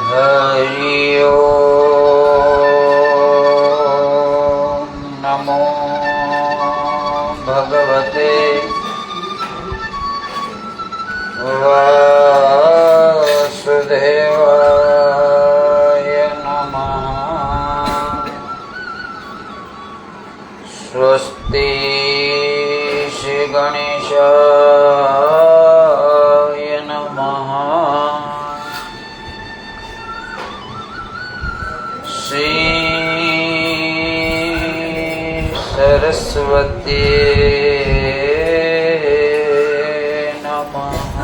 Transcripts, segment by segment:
હરિ ઓમ નમો ભગવતે વાસુદેવાય નમઃ. સ્વસ્તિ શ્રી ગણેશાય નમઃ. શ્રી સરસ્વતી નમઃ.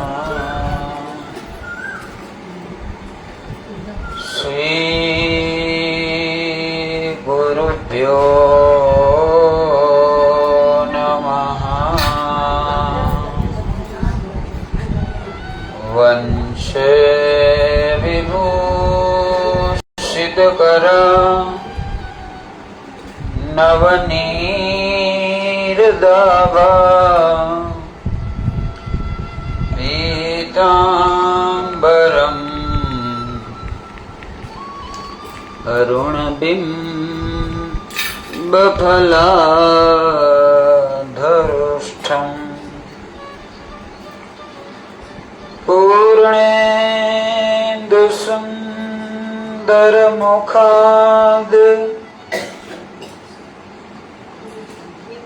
શ્રી ગુરુભ્યો નમઃ. વંશે વિભૂષિતકર નવનીરદાભા પીતાંબરમ અરુણબિંબફલાધરુષ્ઠં પૂર્ણેન્દુસુંદરમુખાદ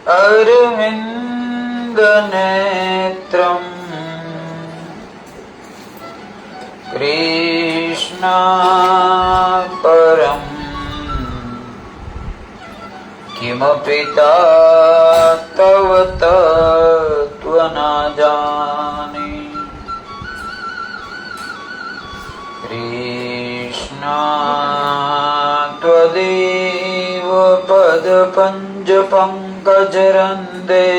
અરવિંદનેત્રં કૃષ્ણાપરં કિમપિ તવ તત્ત્વના જાને. કૃષ્ણા ત્વદેવ પદપંજ પંકજરંદે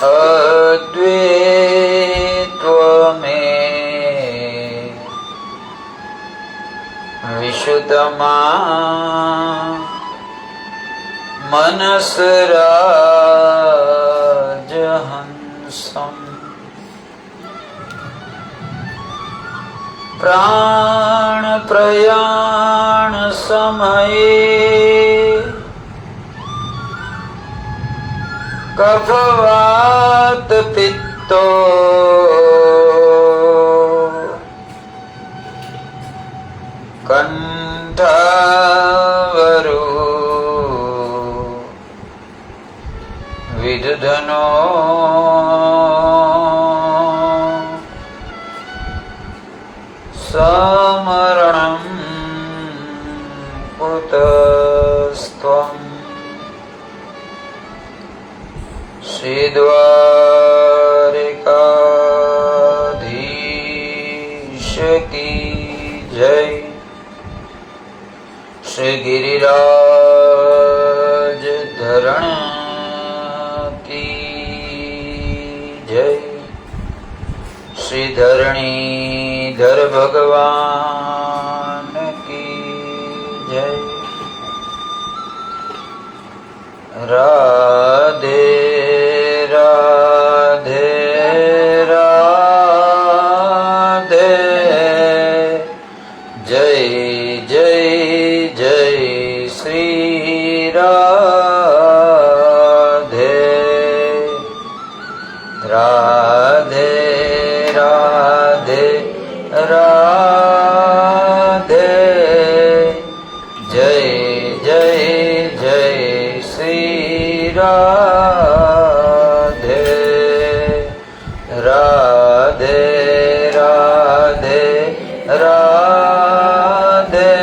અદ્વૈત્વમે વિશુદ્ધમા મનસરાજહંસં પ્રાણ પ્રયાણ સમયે કફવાત પિત્તો કંઠાવરો વિદધનો સમરણં કુતસ્ત્વં. શ્રી દ્વારિકાધીશ કી જય. શ્રી ગિરિરાજ ધરણ કી જય. શ્રી ધરણીધર ભગવાન કી જય. રાધે રાધે રાધે. જય જય જય શ્રી રાધે. રાધે રાધે રાધે. જય જય જય શ્રી રાધે. રાધે રાધે રાધે.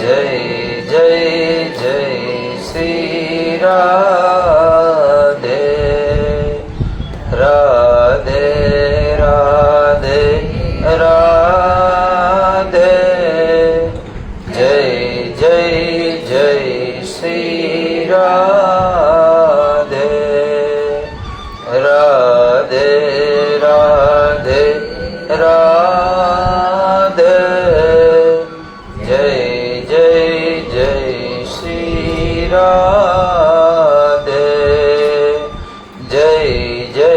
જય જય જય શ્રી રાધે. રાધે રાધે રાધે. જય જય જય શ્રી રાધે. રાધે રાધે રાધે. જય જય જય શ્રી રાધે. જય જય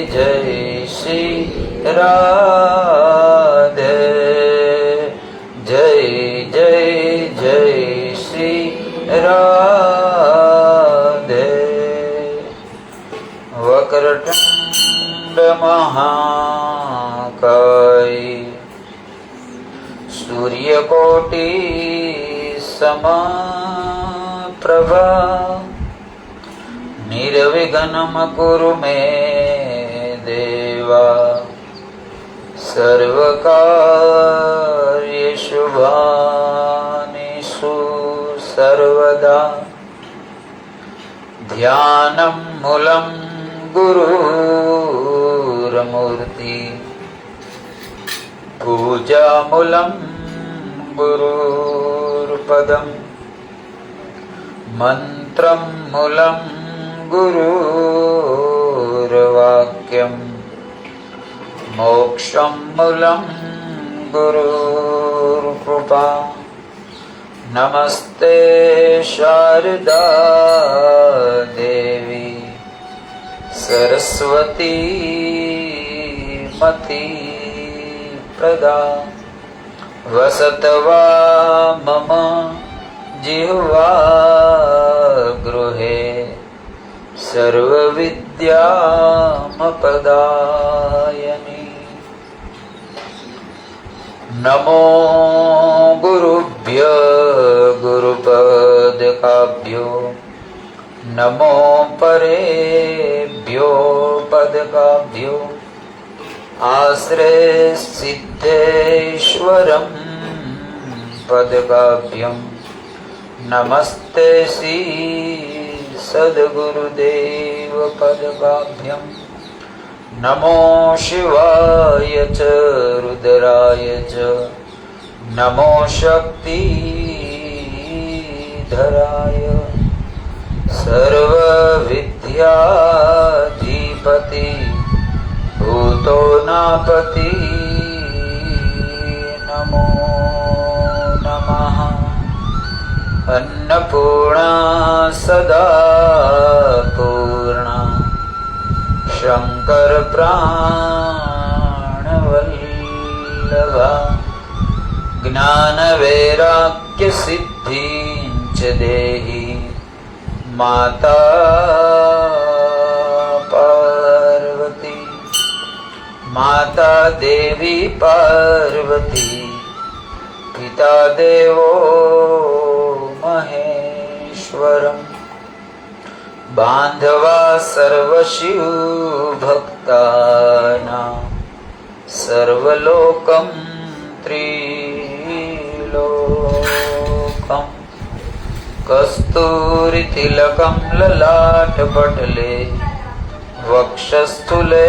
જય શ્રી રાધે જય જય જય શ્રી રાધે વક્રતુંડ મહાકાય સૂર્યકોટિ સમપ્રભા નિર્વિઘ્નમ કુરુ મે દેવા સર્વકાર્યેષુ ભાનેષુ સર્વદા ધ્યાનમ મૂલમ ગુરુર્મૂર્તિ પૂજામૂલં ગુરુર્પદમ મંત્રમ મૂલં ગુરુર્વાક્યમ મોક્ષમ મૂલં ગુરુર્કૃપા નમસ્તે શારદા દેવી સરસ્વતી મતી પ્રદા વસતવા મમ જીહ્વા ગૃહે સર્વવિદ્યામપદાયની નમો ગુરુભ્ય ગુરુપદકાભ્યો નમો પરેભ્યો પદકાભ્યો આશ્રે સિદ્ધેશ્વરમ પદકાભ્યમ નમસ્તે શ્રી સદ્ગુરુદેવ પદકાભ્યમ નમો શિવાય ચ રુદ્રાય ચ નમો શક્તિધરાય સર્વવિદ્યાધિપતિ ભૂતોનાપતિ નમો નમઃ અન્નપૂર્ણા સદા પૂર્ણા શંકર પ્રાણવલ્લભા જ્ઞાન વૈરાગ્ય સિદ્ધિંચ દેહી માતા પાર્વતી માતા દેવી પાર્વતી પિતા દેવો મહેશ્વરમ બાંધવા સર્વશિવ ભક્તાના સર્વલોકમ ત્રિલોકમ કસ્તુરી તિલકમ લલાટ પટલે વક્ષસ્થુલે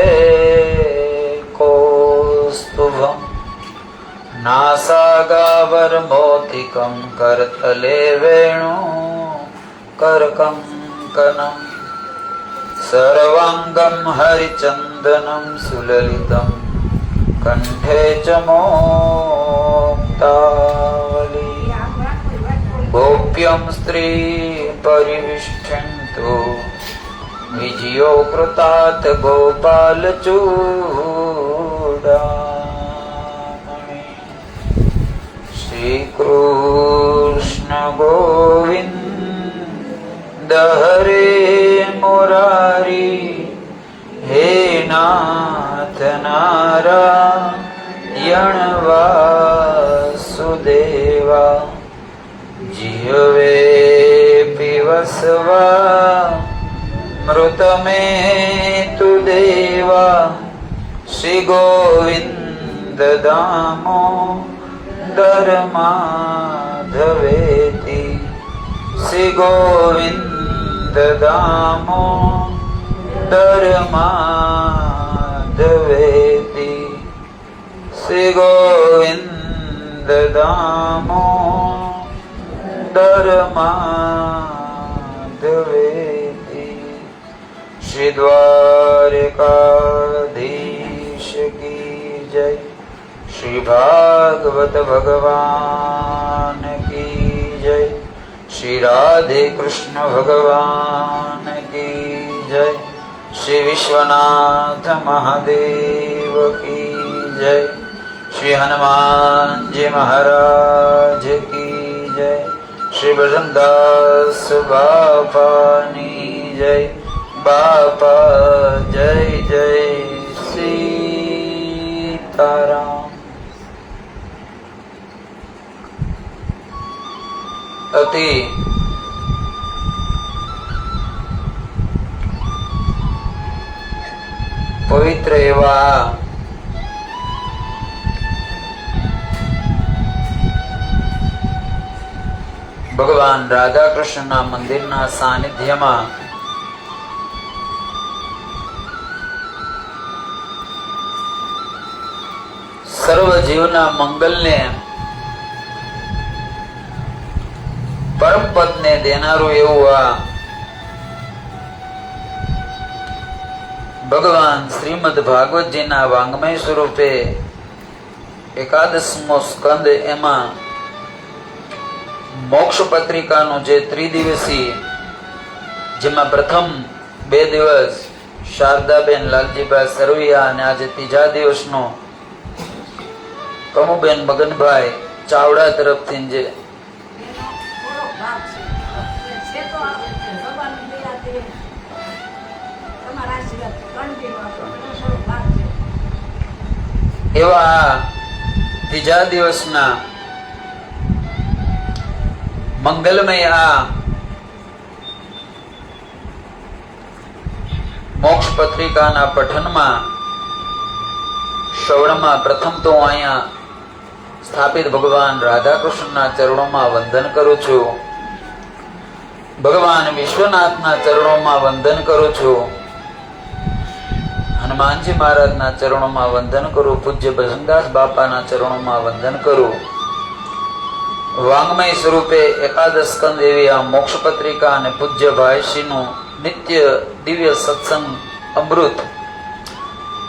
કૌસ્તુભમ નાસાગાવરમોતિકમ કરતલે વેણુ કરકંકનમ સર્વાંગમ હરિચંદનમ સુલલિતમ કંઠે ચ મોક્તાવલી ગોપ્યમ સ્ત્રી પરિવિષ્ઠન્તુ વિજયો કૃતાત ગોપાલ ચૂડામણિ શ્રી કૃષ્ણ ગોવિંદ હરે મુરારી હે નાથ નારાયણ વાસુદેવા જીવે પીવસ્વા મૃતમે તુ દેવા શ્રી ગોવિંદ દામો દરમાધવેતિ શ્રી ગોવિંદ દામો દરમાધવેતિ શ્રી ગોવિંદ દામો દરમાધવેતિ શ્રી દ્વારકાધીશ કી જય શ્રી ભાગવત ભગવાન કી જય શ્રી રાધે કૃષ્ણ ભગવાન કી જય श्री विश्वनाथ महादेव की जय। श्री हनुमान जी महाराज की जय। श्री बजरंगदास बापा नी जय। बापा जय जय सीताराम। अति પવિત્ર એવા ભગવાન રાધા કૃષ્ણના મંદિરના સાનિધ્યમાં સર્વ જીવના મંગલને પરમ પદને દેનારું એવું આ ભગવાન શ્રીમદ ભાગવતજીના વાંગમય સ્વરૂપે એકાદશમો સ્કંદ, એમાં મોક્ષ પત્રિકાનું જે ત્રિદિવસીય, જેમાં પ્રથમ 2 દિવસ શારદાબેન લાલજીભાઈ સરવૈયા અને આજે ત્રીજા દિવસનો કમુબેન મગનભાઈ ચાવડા તરફથી જે એવા ત્રીજા દિવસના મંગલમય આ મોક્ષ પત્રિકાના પઠનમાં શ્રવણમાં પ્રથમ તો અહીંયા સ્થાપિત ભગવાન રાધા કૃષ્ણના ચરણોમાં વંદન કરું છું. ભગવાન વિશ્વનાથના ચરણોમાં વંદન કરું છું. હનુમાનજી મહારાજના ચરણોમાં વંદન કરું. પૂજ્ય બજરંગદાસ બાપાના ચરણોમાં વંદન કરું. વાંગમય સ્વરૂપે એકાદશ સ્કંદ એવી આ મોક્ષ પત્રિકા અને પૂજ્ય ભાઈશ્રીનું નિત્ય દિવ્ય સત્સંગ અમૃત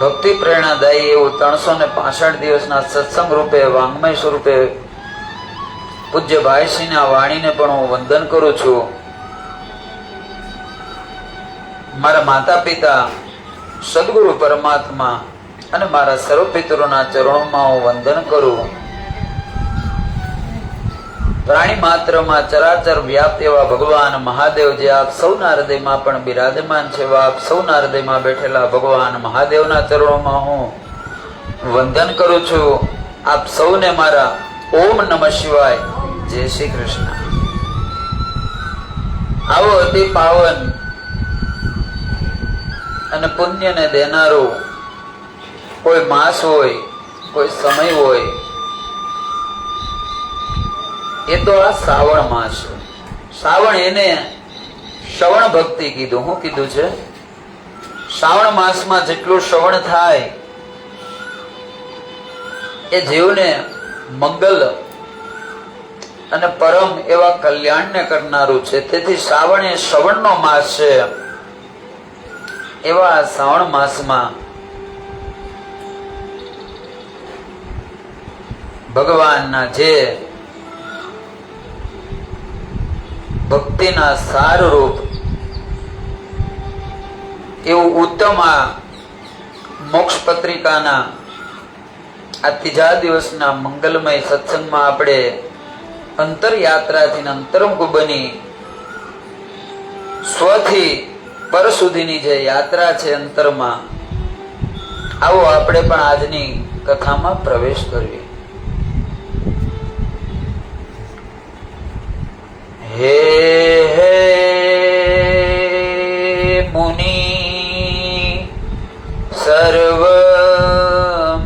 ભક્તિ પ્રેરણાદાયી એવું 365 દિવસના સત્સંગ રૂપે વાંગમય સ્વરૂપે પૂજ્ય ભાઈશ્રીના વાણીને પણ હું વંદન કરું છું. મારા માતા પિતા સદગુરુ પરમાત્મા અને મારા સર્વ પિતરોના ચરણોમાં હું વંદન કરું. પ્રાણી માત્રમાં ચરાચર વ્યાપ્ત એવા ભગવાન મહાદેવ જે આપ સૌના હૃદયમાં પણ બિરાજમાન છે, આપ સૌના હૃદયમાં બેઠેલા ભગવાન મહાદેવના ચરણોમાં હું વંદન કરું છું. આપ સૌને મારા ઓમ નમઃ શિવાય. જય શ્રી કૃષ્ણ. આવો અતિ પાવન અને પુણ્યને દેનારો કોઈ માસ હોય, કોઈ સમય હોય, એ તો આ શ્રાવણ માસ. શ્રાવણ એને શ્રવણ ભક્તિ કીધું. શું કીધું છે? શ્રાવણ માસમાં જેટલું શ્રવણ થાય એ જીવને મંગલ અને પરમ એવા કલ્યાણને કરનારું છે. તેથી શ્રાવણ એ શ્રવણનો માસ છે. એવા શ્રાવણ માસમાં ભગવાનના જે ભક્તિના સાર રૂપ એવું ઉત્તમ આ મોક્ષ પત્રિકાના આ ત્રીજા દિવસના મંગલમય સત્સંગમાં આપણે અંતરયાત્રાથી અંતરંગ બની સ્વથી પર સુધીની જે યાત્રા છે અંતરમાં, આવો આપણે પણ આજની કથામાં પ્રવેશ કરીએ. હે હે મુનિ સર્વ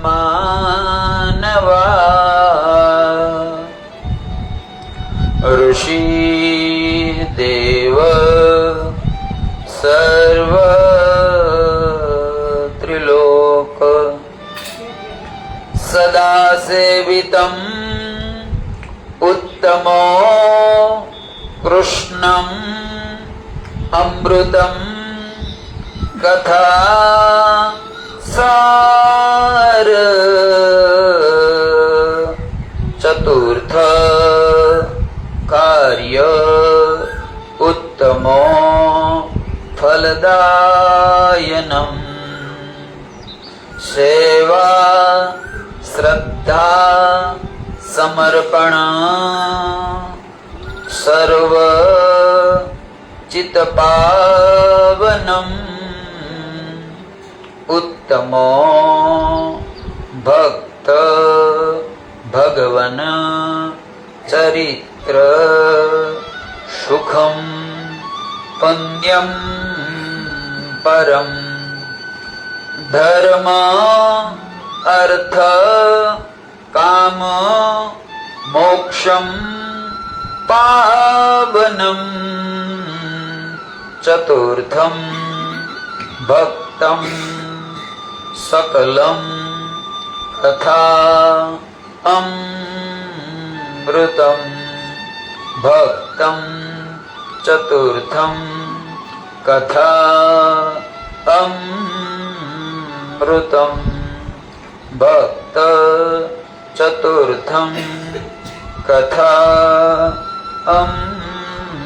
માનવા ઋષિ દેવ સર્વ ત્રિલોક સદા સેવિતમ ઉત્તમો કૃષ્ણમ અમૃતમ કથા સાર ચતુર્થ કાર્ય ઉત્તમો ફલદાયન સેવા શ્રદ્ધા સમર્પણ સર્વ ચિત્ત પાવનમ ઉત્તમો ભક્ત ભગવન ચરિત્ર સુખમ પુણ્યમ પરમ ધર્મ અર્થ કામ મોક્ષમ પાવનમ ચતુર્થમ ભક્તમ સકલમ તથા અમૃતમ ભક્તમ ચતુર્થમ કથા અમૃતમ ભક્ત ચતુર્થમ કથા અમૃતમ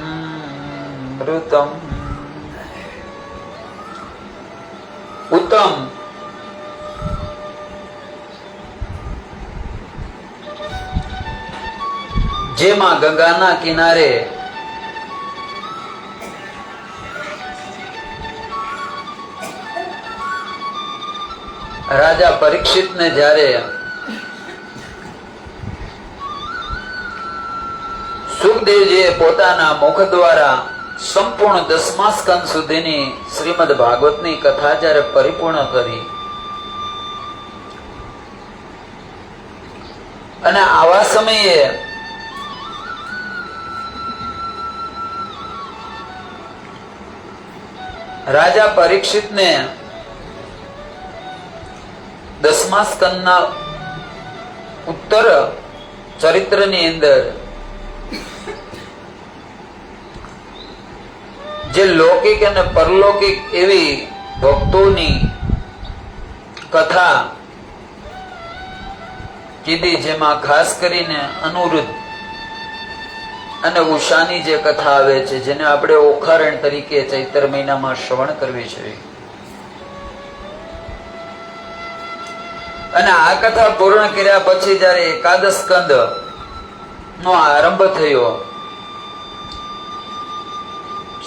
ઉત્તમ જેમાં ગંગાના કિનારે રાજા પરીક્ષિતને જ્યારે સુખદેવજીએ પોતાના મુખ દ્વારા સંપૂર્ણ 10મા સ્કંદ સુધીની શ્રીમદ ભાગવતની કથા જ્યારે પરિપૂર્ણ કરી અને આવા સમયે રાજા પરીક્ષિતને 10મા સ્કંદના ઉત્તર ચરિત્રની અંદર જે લૌકિક અને પરલૌકિક એવી ભક્તોની કથા કીધી, જેમાં ખાસ કરીને અનુરુદ્ધ અને ઉષાની જે કથા આવે છે, જેને આપણે ઓખારણ તરીકે ચૈત્ર મહિનામાં શ્રવણ કરવી જોઈએ. અને આ કથા પૂર્ણ કર્યા પછી જયારે એકાદશ સ્કંદ નો આરંભ થયો,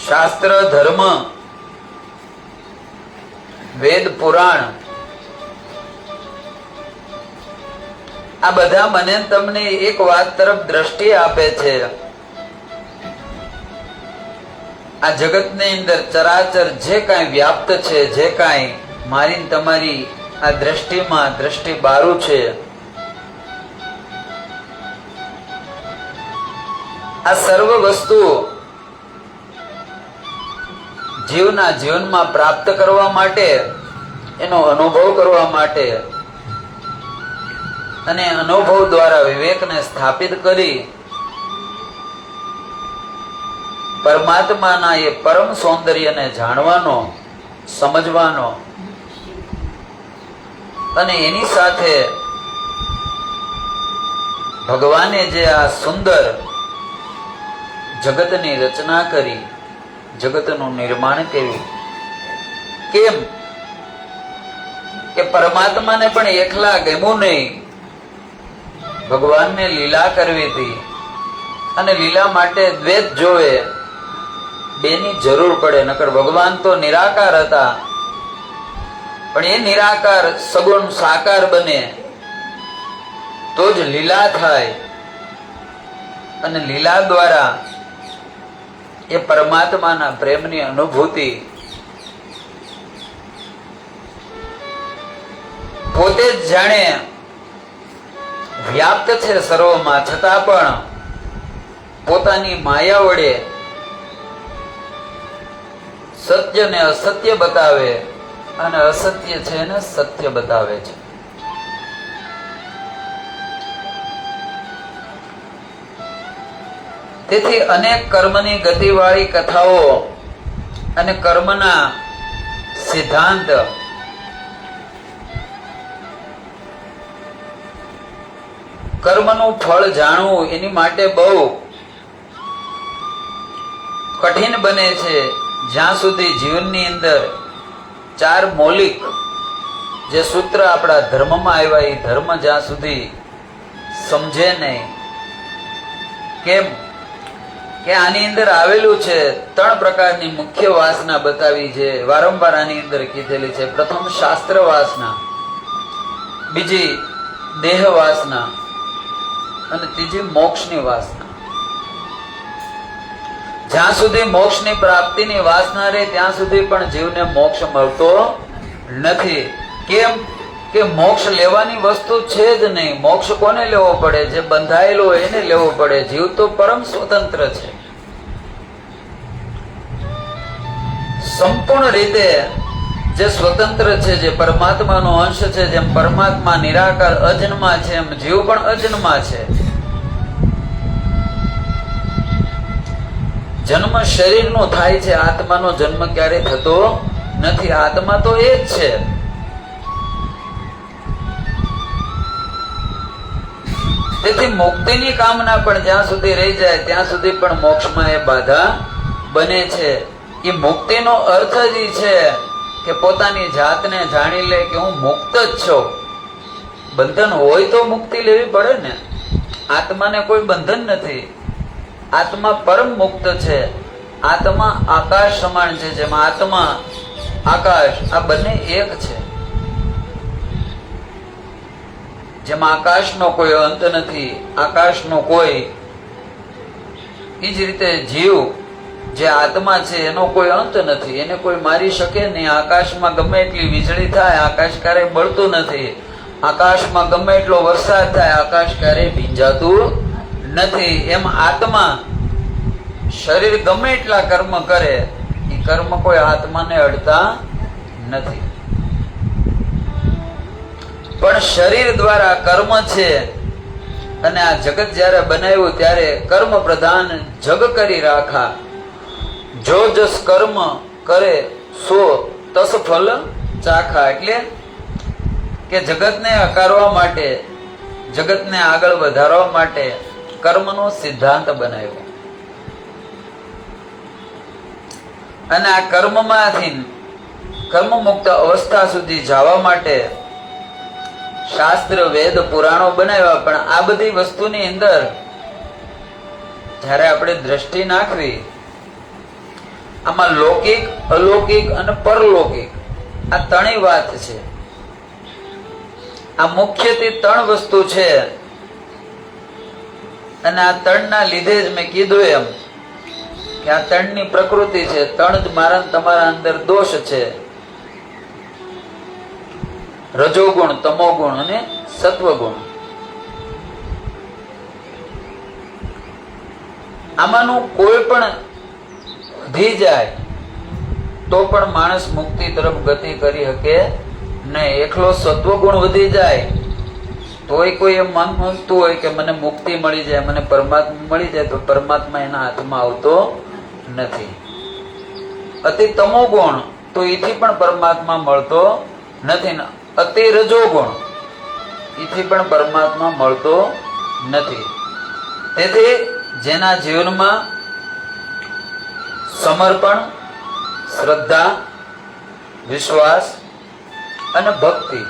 શાસ્ત્ર ધર્મ વેદ પુરાણ આ બધા મને તમને એક વાત તરફ દ્રષ્ટિ આપે છે. આ જગતની અંદર ચરાચર જે કાંઈ વ્યાપ્ત છે, જે કાંઈ મારી તમારી આ દ્રષ્ટિમાં દ્રષ્ટિ બારું છે, આ સર્વ વસ્તુ જીવના જીવનમાં પ્રાપ્ત કરવા માટે, એનો અનુભવ કરવા માટે અને અનુભવ દ્વારા વિવેકને સ્થાપિત કરી પરમાત્માના એ પરમ સૌંદર્યને જાણવાનો, સમજવાનો અને એની સાથે ભગવાને જે આ સુંદર જગતની રચના કરી, જગતનું નિર્માણ કર્યું, કેમ કે પરમાત્માને પણ એકલા ગમ્યું નહીં, ભગવાનને લીલા કરવી હતી અને લીલા માટે દ્વૈત જોવે, બેની જરૂર પડે. નકર ભગવાન તો નિરાકાર હતા, પણ એ નિરાકાર સગુણ સાકાર બને તો જ લીલા થાય અને લીલા દ્વારા એ પરમાત્માના પ્રેમની અનુભૂતિ પોતે જ જાણે વ્યાપ્ત છે સર્વમાં, છતાં પણ પોતાની માયા વડે સત્યને અસત્ય બતાવે અને અસત્ય છે ને સત્ય બતાવે છે. તેથી અનેક કર્મની ગતિવાળી કથાઓ અને કર્મના સિદ્ધાંત કર્મનું ફળ જાણવું એની માટે બહુ કઠિન બને છે, જ્યાં સુધી જીવનની અંદર 4 મૌલિક જે સૂત્ર આપણા ધર્મમાં આવ્યા એ ધર્મ જ્યાં સુધી સમજે નહીં. કેમ કે આની અંદર આવેલું છે 3 પ્રકારની મુખ્ય વાસના બતાવી છે, વારંવાર આની અંદર કીધેલી છે. પ્રથમ શાસ્ત્ર વાસના, બીજી દેહ વાસના અને ત્રીજી મોક્ષની વાસના. જ્યાં સુધી મોક્ષની પ્રાપ્તિની વાસના રહે ત્યાં સુધી પણ જીવને મોક્ષ મળતો નથી. કેમ કે મોક્ષ લેવાની વસ્તુ છે જ નહીં. મોક્ષ કોને લેવો પડે? જે બંધાયેલો હોય એને લેવો પડે. જીવ તો પરમ સ્વતંત્ર છે, સંપૂર્ણ રીતે જે સ્વતંત્ર છે, જે પરમાત્માનો અંશ છે. જેમ પરમાત્મા નિરાકાર અજન્મા છે એમ જીવ પણ અજન્મા છે. જન્મ શરીરનો થાય છે, આત્માનો જન્મ ક્યારે થતો નથી. આત્મા તો એ જ છે. તેથી મુક્તિની કામના પણ જ્યાં સુધી રહી જાય ત્યાં સુધી પણ મોક્ષમાં એ બાધા બને છે. એ મુક્તિનો અર્થ જ એ છે કે પોતાની જાતને જાણી લે કે હું મુક્ત જ છું. બંધન હોય તો મુક્તિ લેવી પડે ને. આત્માને કોઈ બંધન નથી. આત્મા પરમ મુક્ત છે. આત્મા આકાશ સમાન છે. જેમાં આત્મા આકાશ આ બંને એક છે. જેમાં આકાશનો કોઈ અંત નથી, આકાશનો કોઈ, એ જ રીતે જીવ જે આત્મા છે એનો કોઈ અંત નથી. એને કોઈ મારી શકે નહીં. આકાશમાં ગમે એટલી વીજળી થાય, આકાશ ક્યારેય બળતું નથી. આકાશમાં ગમે એટલો વરસાદ થાય, આકાશ ક્યારેય ભીંજાતું નથી. એમ આત્મા શરીર ગમે એટલા કર્મ કરે, એ કર્મ કોઈ આત્માને અડતા નથી. પણ શરીર દ્વારા કર્મ છે. અને આ જગત જ્યારે બનાવ્યું ત્યારે કર્મ પ્રધાન જગ કરી રાખા. જો જસ કર્મ કરે સો તસ ફલ ચાખા. એટલે કે જગતને હકારવા માટે, જગતને આગળ વધારવા માટે કર્મનો સિદ્ધાંત બનાવ્યો. અને આ કર્મમાંથી કર્મ મુક્ત અવસ્થા સુધી જવા માટે શાસ્ત્ર, વેદ, પુરાણો બનાવ્યા. પણ આ બધી વસ્તુની અંદર જ્યારે આપણે દ્રષ્ટિ નાખવી, આમાં લૌકિક, અલૌકિક અને પરલૌકિક આ 3 વાત છે. આ મુખ્યથી 3 વસ્તુ છે. અને આ 3 ના લીધે જ મેં કીધું એમ કે આ 3 ની પ્રકૃતિ છે. 3 જ મારા તમારા અંદર દોષ છે. રજોગુણ, તમોગુણ અને સત્વગુણ. આમાંનું કોઈ પણ વધી જાય તો પણ માણસ મુક્તિ તરફ ગતિ કરી શકે નહીં. એકલો સત્વગુણ વધી જાય તોય કોઈ એમ માનતું હોય કે મને મુક્તિ મળી જાય, મને પરમાત્મા મળી જાય, તો પરમાત્મા એના હાથમાં આવતો નથી. અતિ તમોગુણ તો એથી પણ પરમાત્મા મળતો નથી. અતિ રજોગુણ એથી પણ પરમાત્મા મળતો નથી. તેથી જેના જીવનમાં સમર્પણ, શ્રદ્ધા, વિશ્વાસ અને ભક્તિ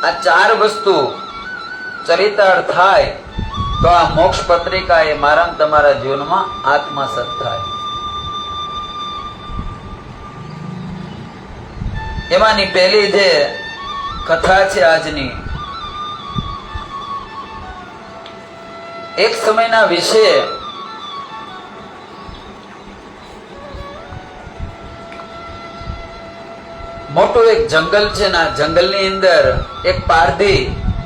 આ 4 વસ્તુ ચરિતાર્થ થાય તો આ મોક્ષ પત્રિકા એ મારા તમારા જીવનમાં આત્મસાત થાય. એમાંની પહેલી જે કથા છે આજની, એક સમયના વિશે મોટું એક જંગલ છે ને આ જંગલની અંદર એક પારધી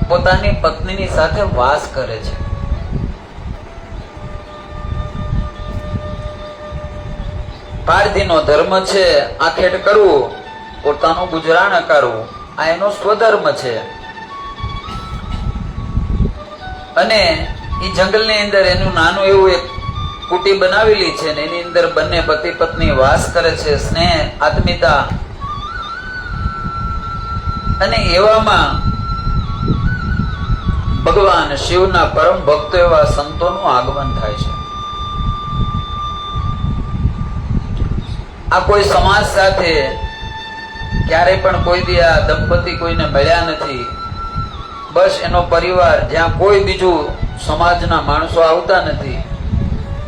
પોતાની પત્નીની સાથે વાસ કરે છે. પારધીનો ધર્મ છે આખેટ કરવું, પોતાનું ગુજરાન કરવું, આ એનો સ્વધર્મ છે. અને એ જંગલની અંદર એનું નાનું એવું એક કુટી બનાવેલી છે ને એની અંદર બંને પતિ પત્ની વાસ કરે છે, સ્નેહ, આત્મીયતા. અને એવામાં ભગવાન શિવના પરમ ભક્તો એવા સંતોનું આગમન થાય છે. આ કોઈ સમાજ સાથે ક્યારેય પણ કોઈ દી આ દંપતી કોઈને મળ્યા નથી. બસ એનો પરિવાર, જ્યાં કોઈ બીજું સમાજના માણસો આવતા નથી,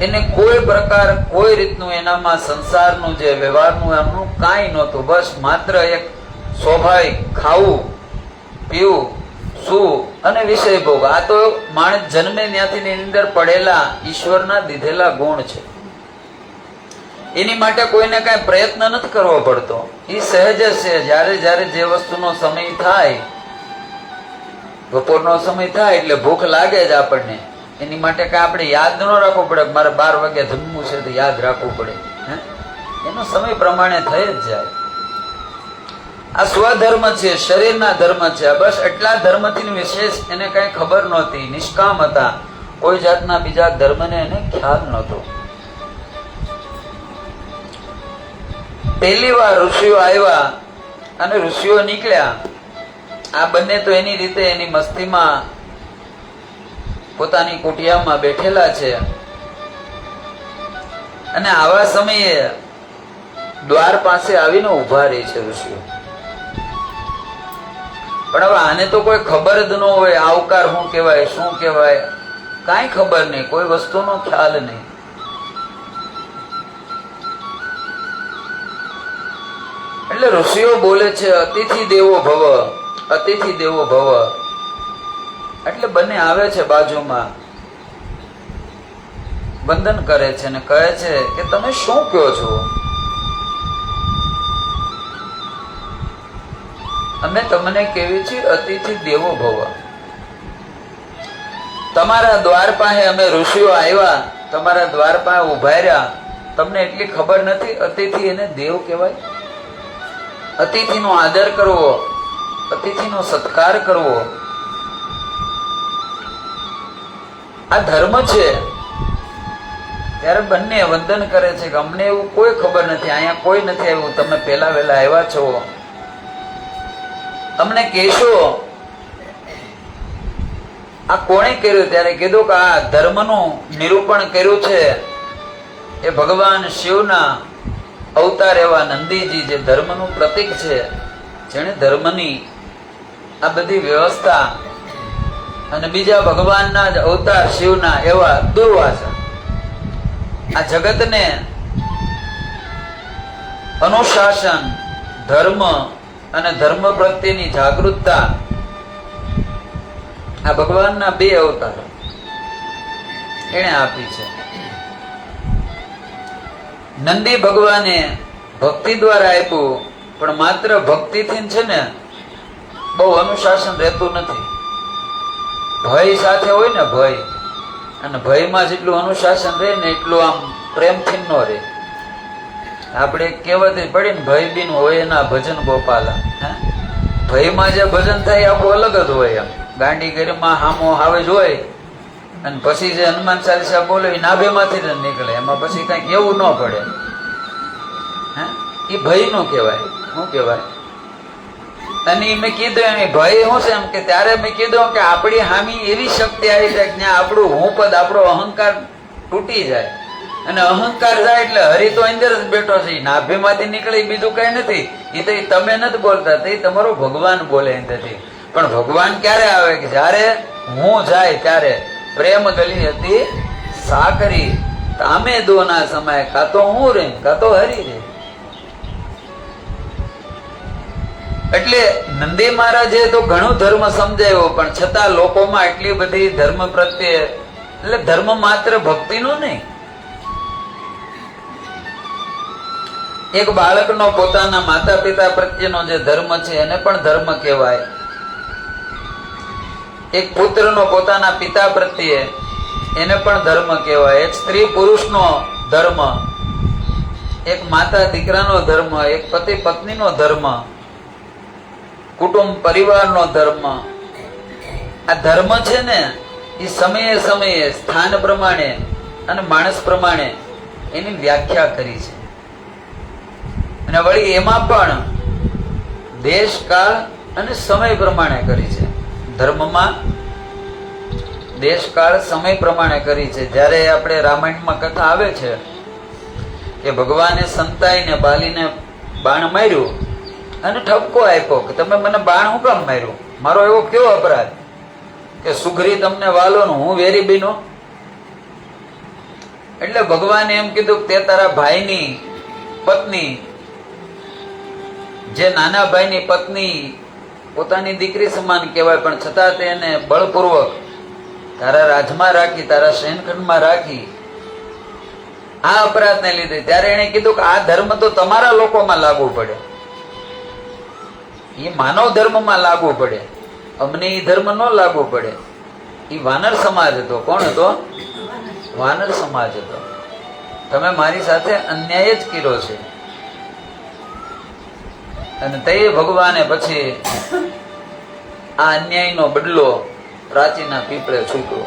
એને કોઈ પ્રકાર કોઈ રીતનું એનામાં સંસારનું જે વ્યવહારનું એમનું કાંઈ નહોતું. બસ માત્ર એક સ્વાભાવિક ખાવું પીવું શું અને વિષય ભોગ. આ તો માણસ જન્મે ત્યાંથી એની અંદર પડેલા ઈશ્વરના દીધેલા ગુણ છે. એની માટે કોઈને કાંઈ પ્રયત્ન નથી કરવો પડતો. એ સહેજ જ છે. જ્યારે જ્યારે જે વસ્તુનો સમય થાય, બપોરનો સમય થાય એટલે ભૂખ લાગે જ આપણને. એની માટે કાંઈ આપણે યાદ ન રાખવું પડે કે મારે 12 વાગે જમવું છે તો યાદ રાખવું પડે. એનો સમય પ્રમાણે થઈ જ જાય. આ સ્વધર્મ છે, શરીરના ધર્મ છે. બસ એટલા ધર્મથી વિશેષ એને કઈ ખબર નહોતી. નિષ્કામ હતા. કોઈ જાતના બીજા ધર્મને એને ખ્યાલ નહોતો. પહેલી વાર ઋષિઓ આવ્યા અને ઋષિઓ નીકળ્યા. આ બંને તો એની રીતે એની મસ્તીમાં પોતાની કુટિયામાં બેઠેલા છે. અને આવા સમયે દ્વાર પાસે આવીને ઉભા રહે છે ઋષિઓ. પણ હવે આને તો કોઈ ખબર જ ન હોય. આવકાર શું કહેવાય, શું કહેવાય, કાંઈ ખબર નહીં. કોઈ વસ્તુનો ખ્યાલ નહીં. એટલે ઋષિઓ બોલે છે અતિથિ દેવો ભવ, અતિથિ દેવો ભવ. એટલે બંને આવે છે બાજુમાં, વંદન કરે છે ને કહે છે કે તમે શું કહો છો? અમે તમને કેવી છીએ અતિથિ દેવો ભવ. તમારા દ્વાર પાસે અમે ઋષિઓ આવ્યા, તમારા દ્વાર પાસે ઉભા રહ્યા, તમને એટલી ખબર નથી અતિથિ એને દેવ કહેવાય? અતિથિનો આદર કરવો, અતિથિનો સત્કાર કરવો આ ધર્મ છે. ત્યારે બંને વંદન કરે છે કે અમને એવું કોઈ ખબર નથી, અહીંયા કોઈ નથી આવ્યું, તમે પહેલા વહેલા આવ્યા છો, અમને કહેશો આ કોણે કર્યું? ત્યારે કીધું કે આ ધર્મનું નિરૂપણ કર્યું છે એ ભગવાન શિવના અવતાર એવા નંદીજી, જે ધર્મનું પ્રતીક છે, જેણે ધર્મની આ બધી વ્યવસ્થા, અને બીજા ભગવાનના જ અવતાર શિવના એવા દુર્વાસા, આ જગતને અનુશાસન, ધર્મ અને ધર્મ પ્રત્યેની જાગૃતતા આ ભગવાનના 2 અવતાર એને આપી છે. નંદી ભગવાને ભક્તિ દ્વારા આપ્યું, પણ માત્ર ભક્તિથી છે ને બહુ અનુશાસન રહેતું નથી. ભય સાથે હોય ને, ભય, અને ભયમાં જેટલું અનુશાસન રહે ને એટલું આમ પ્રેમથી ન રહે. આપણે કહેવત પડી ને, ભય બિન હોય ના ભજન ગોપાલા. ભયમાં જે ભજન થાય આપણું અલગ જ હોય. એમ ગાંડી ગરીમાં હામો આવે જ હોય, અને પછી જે હનુમાન ચાલીસા બોલે એ નાભેમાંથી જ નીકળે. એમાં પછી કઈક એવું ન પડે. એ ભય નો કહેવાય. શું કહેવાય? અને મેં કીધું એમ ભય શું છે એમ કે ત્યારે મેં કીધું કે આપણી હામી એવી શક્તિ આવી જાય કે આપણું હું પદ, આપણો અહંકાર તૂટી જાય. અને અહંકાર જાય એટલે હરિ તો અંદર જ બેઠો છે, નાભેમાંથી નીકળે બીજું કઈ નથી. એ તો તમે નથી બોલતા, તે તમારો ભગવાન બોલે અંદરથી. પણ ભગવાન ક્યારે આવે? કે જયારે હું જાય ત્યારે. પ્રેમ ગલી હતી સાકરી, તામે દોના સમય, કાં તો હું રે કાં તો હરી રે. એટલે નંદી મહારાજે તો ઘણું ધર્મ સમજાવ્યો, પણ છતાં લોકોમાં એટલી બધી ધર્મ પ્રત્યે, એટલે ધર્મ માત્ર ભક્તિનો નહીં. એક બાળકનો પોતાના માતા પિતા પ્રત્યેનો જે ધર્મ છે એને પણ ધર્મ કહેવાય. એક પુત્રનો પોતાના પિતા પ્રત્યે એને પણ ધર્મ કહેવાય. એક સ્ત્રી પુરુષનો ધર્મ, એક માતા દીકરાનો ધર્મ, એક પતિ પત્નીનો ધર્મ, કુટુંબ પરિવારનો ધર્મ. આ ધર્મ છે ને એ સમયે સમયે સ્થાન પ્રમાણે અને માણસ પ્રમાણે એની વ્યાખ્યા કરી છે. અને વળી એમાં પણ દેશ, કાળ અને સમય પ્રમાણે કરી છે. ધર્મમાં દેશ, કાળ, સમય પ્રમાણે કરી છે. જ્યારે આપણે રામાયણમાં કથા આવે છે કે ભગવાને સંતાઈને બાલીને બાણ માર્યું અને ઠપકો આપ્યો કે તમે મને બાણ હું કામ માર્યું? મારો એવો કેવો અપરાધ કે સુઘરી તમને વાલો ને હું વેરી બીનો? એટલે ભગવાને એમ કીધું કે તે તારા ભાઈની પત્ની, જે નાના ભાઈની પત્ની પોતાની દીકરી સમાન કહેવાય, પણ છતાં તેને બળપૂર્વક તારા રાજમાં રાખી, તારા શયનખંડમાં રાખી, આ અપરાધને લીધે. ત્યારે એને કીધું કે આ ધર્મ તો તમારા લોકોમાં લાગુ પડે, એ માનવ ધર્મમાં લાગુ પડે, અમને એ ધર્મ ન લાગુ પડે. એ વાનર સમાજ હતો. કોણ હતો? વાનર સમાજ હતો. તમે મારી સાથે અન્યાય જ કર્યો છે. અને તે ભગવાને પછી આ અન્યાયનો બદલો પ્રાચીના પીપળે છૂટ્યો.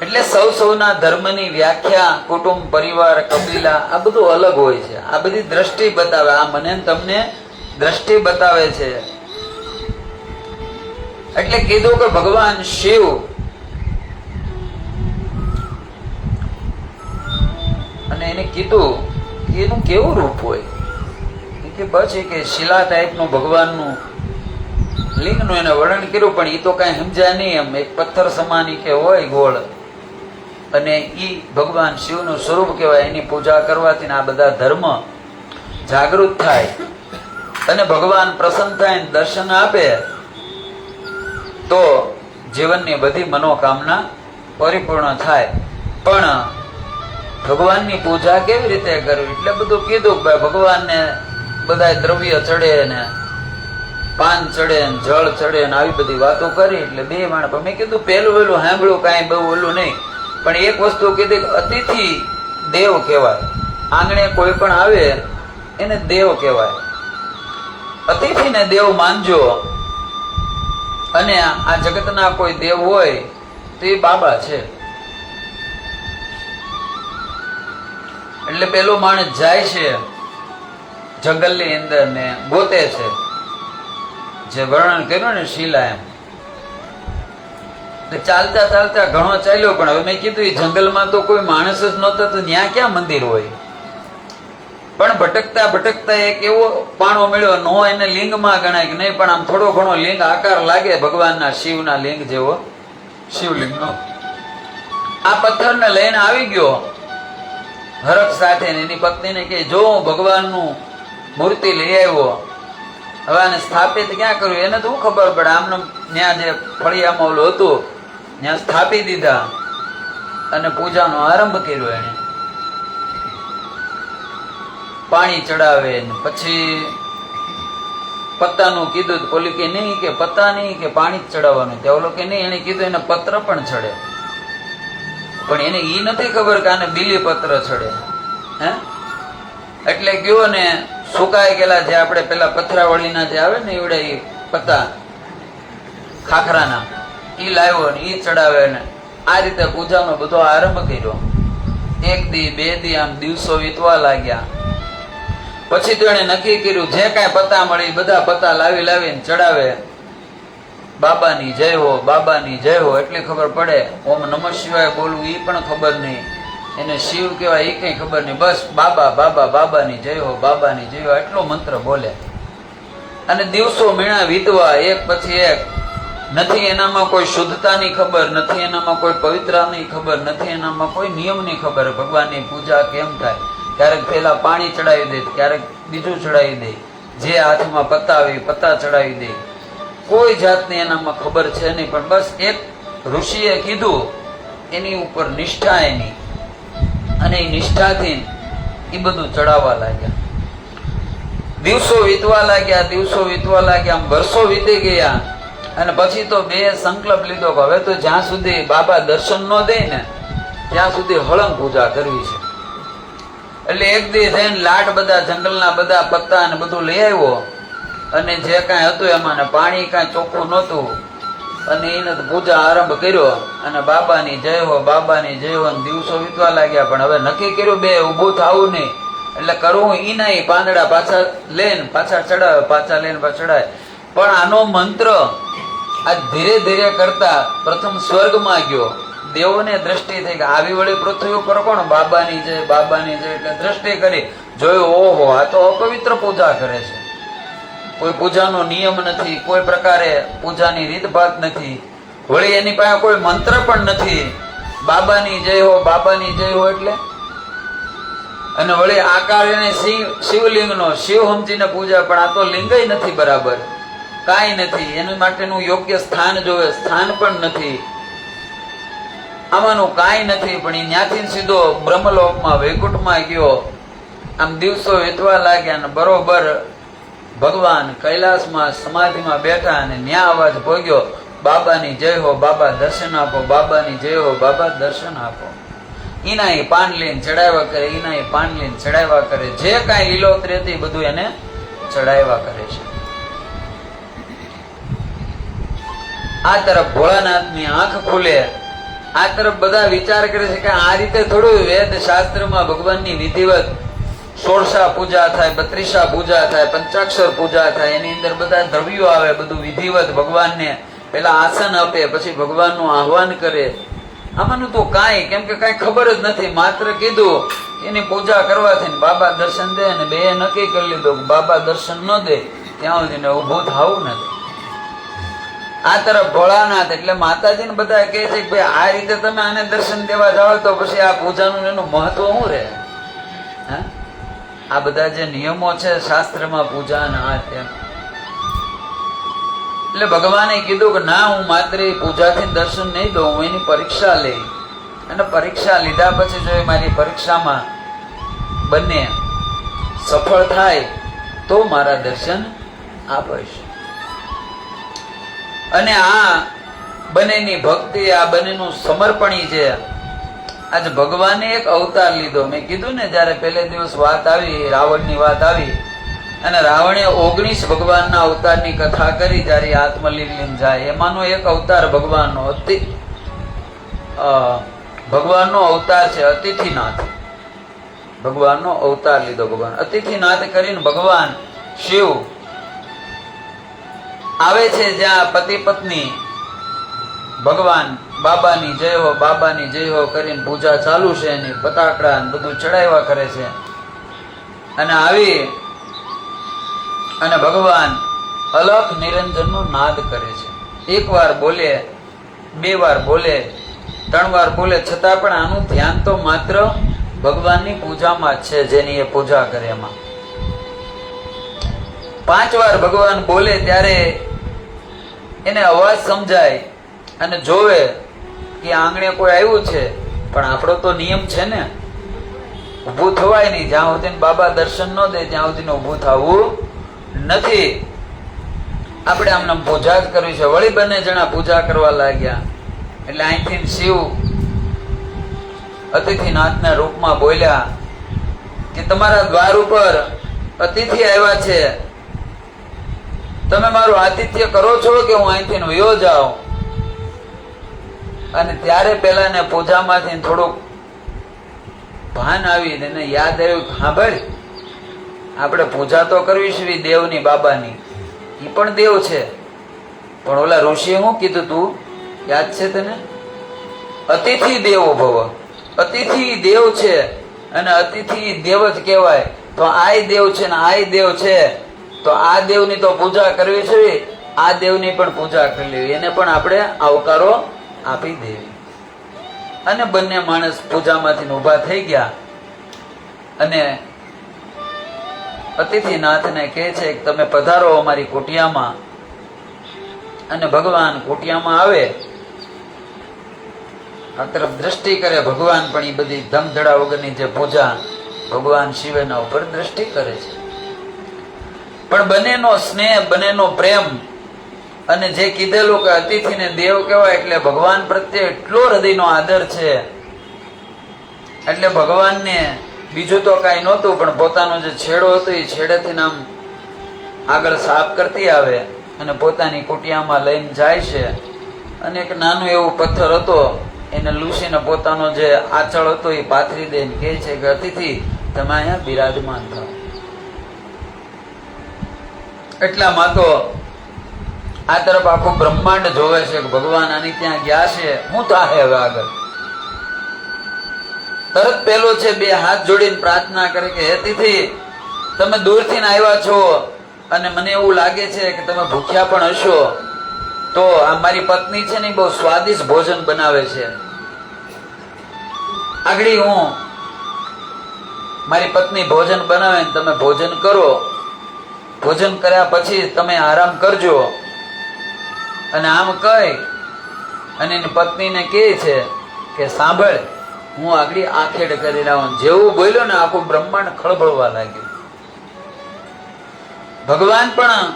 એટલે સૌના ધર્મની વ્યાખ્યા, કુટુંબ, પરિવાર, કબીલા, આ બધું અલગ હોય છે. આ બધી દ્રષ્ટિ બતાવે. આ મને તમને દ્રષ્ટિ બતાવે છે. એટલે કીધું કે ભગવાન શિવ અને એને કીધું કે એનું કેવું રૂપ હોય કે બસ કે શિલા ટાઈપનું ભગવાનનું લિંગનું એને વર્ણન કર્યું, પણ એ તો કઈ સમજ્યા નહીં. એમ એક પથ્થર સમાની કે હોય ગોળ, અને ઈ ભગવાન શિવનું સ્વરૂપ કહેવાય. એની પૂજા કરવાથી આ બધા ધર્મ જાગૃત થાય અને ભગવાન પ્રસન્ન થાય, દર્શન આપે તો જીવનની બધી મનોકામના પરિપૂર્ણ થાય. પણ ભગવાનની પૂજા કેવી રીતે કરવી એટલે બધું કીધું. ભગવાનને બધા દ્રવ્ય ચડે ને પાન ચડે ને જળ ચડે ને આવી બધી વાતો કરી. એટલે બે માણસ મેં કીધું પેલું વેલું સાંભળ્યું, કાંઈ બહુ ઓલું નહીં, પણ એક વસ્તુ કીધી કે અતિથિ દેવ કહેવાય. આંગણે કોઈ પણ આવે એને દેવ કહેવાય. અતિથિને દેવ માનજો. અને આ જગતના કોઈ દેવ હોય તો એ બાબા છે. એટલે પેલો માણસ જાય છે જંગલની અંદર ને ગોતે છે, જે વર્ણન કર્યું ને શિલા એમ. ચાલતા ચાલતા ઘણો ચાલ્યો, પણ હવે મેં કીધું એ જંગલમાં તો કોઈ માણસ જ નહોતો, તો ત્યાં ક્યાં મંદિર હોય? પણ ભટકતા ભટકતા એક એવો પાણો મળ્યો, નો એને લિંગમાં ગણાય કે નહીં, પણ આમ થોડો ઘણો લિંગ આકાર લાગે ભગવાનના શિવના લિંગ જેવો, શિવલિંગનો. આ પથ્થરને લઈને આવી ગયો હરખ સાથે. એની પત્નીને કે જો હું ભગવાનનું મૂર્તિ લઈ આવ્યો, હવે આને સ્થાપિત ક્યાં કર્યું એને તો શું ખબર પડે? આમને ત્યાં જે ફળિયામાં ઓલું હતું ત્યાં સ્થાપી દીધા અને પૂજાનો આરંભ કર્યો. એને પાણી ચડાવે ને પછી પત્તાનું કીધું. ઓલી કે નહીં કે પત્તા નહીં કે પાણી જ ચડાવવાનું. ત્યાં ઓલો કે નહીં, એને કીધું એને પત્ર પણ ચડે, પણ એને ઈ નથી ખબર કે આને બીલી પત્ર ચડે. હે એટલે ગયો ને સુકાઈ ગયેલા જે આપણે પેલા પથરાવળીના જે આવે ને એવડે ઈ પત્તા ખાખરાના ઈ લાવ્યો ને ઈ ચડાવે ને આ રીતે પૂજાનો બધો આરંભ કર્યો. એક દી બે દી આમ દિવસો વીતવા લાગ્યા. પછી તો એને નક્કી કર્યું જે કાંઈ પત્તા મળી બધા પત્તા લાવી લાવીને ચડાવે. બાબાની જય હો, બાબાની જય હો એટલી ખબર પડે. ઓમ નમઃ શિવાય બોલવું એ પણ ખબર નહીં, એને શિવ કહેવાય એ કઈ ખબર નહીં. બસ બાબા બાબા, બાબાની જય હો, બાબાની જય હો એટલો મંત્ર બોલે. અને દિવસો મીણા વીતવા એક પછી એક. નથી એનામાં કોઈ શુદ્ધતાની ખબર, નથી એનામાં કોઈ પવિત્રાની ખબર, નથી એનામાં કોઈ નિયમની ખબર. ભગવાનની પૂજા કેમ થાય? ક્યારેક પેલા પાણી ચડાવી દે, ક્યારેક બીજું ચડાવી દે, જે હાથમાં પત્તા આવી પત્તા ચડાવી દે. કોઈ જાતની એનામાં ખબર છે નહીં. પણ બસ એક ઋષિએ કીધું એની ઉપર નિષ્ઠા એની, અને એ નિષ્ઠાથી એ બધું ચડાવવા લાગ્યા. દિવસો વીતવા લાગ્યા, દિવસો વીતવા લાગ્યા, આમ વર્ષો વીતી ગયા. અને પછી તો બે સંકલ્પ લીધો કે હવે તો જ્યાં સુધી બાબા દર્શન ન દે ને ત્યાં સુધી હળંગ પૂજા કરવી છે. એટલે એક દી થઈને લાટ બધા જંગલના બધા પત્તા ને બધું લઈ આવ્યો, અને જે કાંઈ હતું એમાં ને પાણી કાંઈ ચોખ્ખું નહોતું, અને એને પૂજા આરંભ કર્યો. અને બાબાની જય હો, બાબાની જય હો. દિવસો વીતવા લાગ્યા. પણ હવે નક્કી કર્યું બે ઊભું થવું નહીં. એટલે કરવું ઈ નહીં, પાંદડા પાછા લઈને પાછા ચડાવે, પાછા લઈને પાછા ચડાવે. પણ આનો મંત્ર આ ધીરે ધીરે કરતા પ્રથમ સ્વર્ગમાં ગયો. દેવોને દ્રષ્ટિ થઈ કે આવી વળી પૃથ્વી ઉપર કોણ બાબાની જય, બાબાની જય એટલે દ્રષ્ટિ કરી. જોયું, ઓહો, આ તો અપવિત્ર પૂજા કરે છે, કોઈ પૂજાનો નિયમ નથી, કોઈ પ્રકારે પૂજાની રીતભાત નથી, વળી એની પાસે કોઈ મંત્ર પણ નથી. બાબાની જય હો, બાબાની જય હો એટલે, અને વળી આકાર એને શિવલિંગનો, શિવ સમજીને પૂજા, પણ આ તો લિંગય નથી બરાબર, કાંઈ નથી, એના માટેનું યોગ્ય સ્થાન જોવે, સ્થાન પણ નથી, આમાંનું કાંઈ નથી. પણ એ ત્યાંથી સીધો બ્રહ્મલોકમાં, વૈકુંઠમાં ગયો. આમ દિવસો વીતવા લાગ્યા ને બરોબર ભગવાન કૈલાસમાં સમાધિમાં બેઠા અને ન્યા અવાજ ભોગ્યો, બાબાની જય હો, બાબા દર્શન આપો, બાબાની જય હો, બાબા દર્શન આપો. ઈના એ પાન લઈને ચડાવ્યા કરે, ઈના એ પાન લઈને ચડાવ્યા કરે, જે કાંઈ લીલોતરી હતી બધું એને ચડાવ્યા કરે છે. આ તરફ ભોળાનાથની આંખ ખુલે, આ તરફ બધા વિચાર કરે છે કે આ રીતે થોડું વેદ શાસ્ત્રમાં ભગવાનની વિધિવત 16 પૂજા થાય, 32 પૂજા થાય, પંચાક્ષર પૂજા થાય, એની અંદર બધા દ્રવ્યો આવે, બધું વિધિવત ભગવાનને પેલા આસન આપે, પછી ભગવાનનું આહ્વાન કરે. આમાંનું તો કાંઈ, કેમ કે કાંઈ ખબર જ નથી, માત્ર કીધું એની પૂજા કરવાથી બાબા દર્શન દે, અને બે નક્કી કરી લીધું કે બાબા દર્શન ન દે ત્યાં સુધીને ઉભું થવું નથી. આ તરફ ભોળાનાથ એટલે માતાજીને બધા કહે છે કે ભાઈ આ રીતે તમે આને દર્શન દેવા જાઓ તો પછી આ પૂજાનું એનું મહત્વ શું રહે? આ બધા જે નિયમો છે શાસ્ત્રમાં પૂજાના આ તેમ, એટલે ભગવાને કીધું કે ના, હું માત્ર એ પૂજાથી દર્શન નહીં દઉં, હું એની પરીક્ષા લઈ, અને પરીક્ષા લીધા પછી જો મારી પરીક્ષામાં બંને સફળ થાય તો મારા દર્શન આપીશ. અને આ બંનેની ભક્તિ, આ બંનેનું સમર્પણી છે. આજે ભગવાને એક અવતાર લીધો. મેં કીધું ને જયારે પહેલે દિવસ વાત આવી, રાવણની વાત આવી, અને રાવણે 19 ભગવાનના અવતારની કથા કરી જયારે આત્મલિંગ લઈને જાય. એમાંનો એક અવતાર ભગવાનનો અવતાર છે અતિથિનાથ. ભગવાનનો અવતાર લીધો ભગવાન અતિથિનાથ કરીને ભગવાન શિવ આવે છે જ્યાં પતિ પત્ની ભગવાન બાબાની જય હો, બાબાની જય હો કરીને પૂજા ચાલુ છે, એની ફટાકડા બધું ચડાવ્યા કરે છે. અને આવી અને ભગવાન અલખ નિરંજનનો નાદ કરે છે. 1 વાર બોલે, 2 વાર બોલે, 3 વાર બોલે, છતાં પણ આનું ધ્યાન તો માત્ર ભગવાનની પૂજામાં જ છે, જેની એ પૂજા કરે એમાં. 5 વાર ભગવાન બોલે ત્યારે એને અવાજ સમજાય અને જોવે કે આંગણે કોઈ આવ્યું છે, પણ આપણો તો નિયમ છે ને, ઊભું થવાય નહીં. જ્યાં સુધી બાબા દર્શન ન દે ત્યાં સુધી ઊભું થવું નથી. આપણે આમને પૂજા જ કરવી છે. વળી બંને જણા પૂજા કરવા લાગ્યા. એટલે અહીંથી શિવ અતિથિનાથના રૂપમાં બોલ્યા કે તમારા દ્વાર ઉપર અતિથિ આવ્યા છે, તમે મારું આતિથ્ય કરો છો કે હું અહીંથી વયો જાઉં? અને ત્યારે પેલા ને પૂજામાંથી થોડુંક ભાન આવી, એને યાદ આવ્યું કે હા ભાઈ, આપણે પૂજા તો કરવી છે દેવની, બાબાની, એ પણ દેવ છે, પણ ઓલા ઋષિએ શું કીધું તું યાદ છે તને? અતિથિ દેવો ભવ. અતિથિ દેવ છે અને અતિથિ દેવ જ કહેવાય. તો આય દેવ છે ને આય દેવ છે, તો આ દેવની તો પૂજા કરવી છે, આ દેવની પણ પૂજા કરી લેવી, એને પણ આપણે આવકારો આપી દેવી. અને બંને માણસ પૂજામાંથી ઉભા થઈ ગયા અને અતિથિનાથને કહે છે કે તમે પધારો અમારી કુટિયામાં. અને ભગવાન કુટિયામાં આવે, આ તરફ દ્રષ્ટિ કરે ભગવાન, પણ એ બધી ધમધડા વગરની જે પૂજા ભગવાન શિવના ઉપર દ્રષ્ટિ કરે છે. પણ બંનેનો સ્નેહ, બંનેનો પ્રેમ, અને જે કીધેલું કે અતિથિને દેવ કહેવાય, એટલે ભગવાન પ્રત્યે એટલો હૃદયનો આદર છે. એટલે ભગવાનને બીજું તો કાંઈ નહોતું, પણ પોતાનો જે છેડો હતો એ છેડેથી આમ આગળ સાફ કરતી આવે અને પોતાની કુટિયામાં લઈને જાય છે. અને એક નાનું એવું પથ્થર હતો, એને લૂસીને પોતાનો જે આંચળ હતો એ પાથરી દઈને કહે છે કે અતિથિ તમે અહીંયા બિરાજમાન થાઓ. એટલામાં તો આ તરફ આખું બ્રહ્માંડ જોવે છે કે ભગવાન આની ત્યાં ગયા છે, હું થાય હવે આગળ. તરત પેલો છે બે હાથ જોડીને પ્રાર્થના કરે કે હે તિથિ, તમે દૂરથી આવ્યા છો અને મને એવું લાગે છે કે તમે ભૂખ્યા પણ હશો, તો આ મારી પત્ની છે ને બહુ સ્વાદિષ્ટ ભોજન બનાવે છે. આગળ હું મારી પત્ની ભોજન બનાવે ને તમે ભોજન કરો, ભોજન કર્યા પછી તમે આરામ કરજો. અને આમ કહી અને એની પત્નીને કહે છે કે સાંભળ, હું આગળ આખેડ કરી લાવું. જેવું બોલ્યો ને આખું બ્રહ્માંડ ખળભળવા લાગ્યું. ભગવાન પણ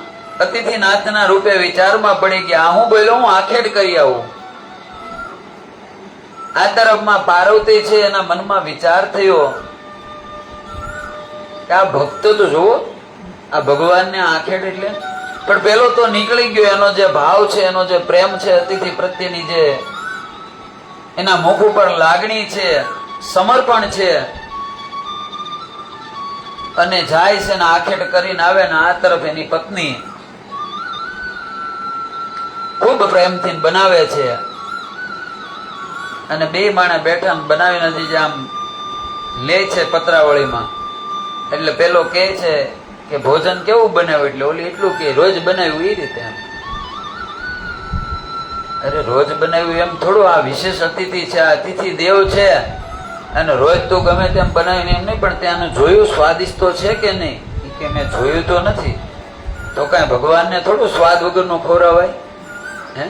અતિથિનાથના રૂપે વિચારમાં પડી ગયા, હું બોલ્યો હું આખેડ કરી આવું. આ તરફમાં પાર્વતી છે, એના મનમાં વિચાર થયો કે આ ભક્ત તો જુઓ, આ ભગવાનને આખેડ એટલે. પણ પેલો તો નીકળી ગયો, એનો જે ભાવ છે, એનો જે પ્રેમ છે, અતિથિ પ્રત્યેની જે એના મુખ ઉપર લાગણી છે, સમર્પણ છે, અને જાય છે ને આખેડ કરીને આવે ને આ તરફ એની પત્ની ખૂબ પ્રેમથી બનાવે છે. અને બે માણસ બેઠા બનાવીને હજી આમ લે છે પતરાવળીમાં. એટલે પેલો કહે છે કે ભોજન કેવું બનાવ્યું? એટલે ઓલી એટલું કે રોજ બનાવ્યું એ રીતે. અરે રોજ બનાવ્યું એમ થોડું, આ વિશેષ અતિથિ છે, આ અતિથિ દેવ છે, અને રોજ તું ગમે તેમ બનાવીને એમ નહીં, પણ ત્યાંનું જોયું સ્વાદિષ્ટ તો છે કે નહીં? કે મેં જોયું તો નથી. તો કઈ ભગવાનને થોડું સ્વાદ વગરનું ખવડાવાય? હે,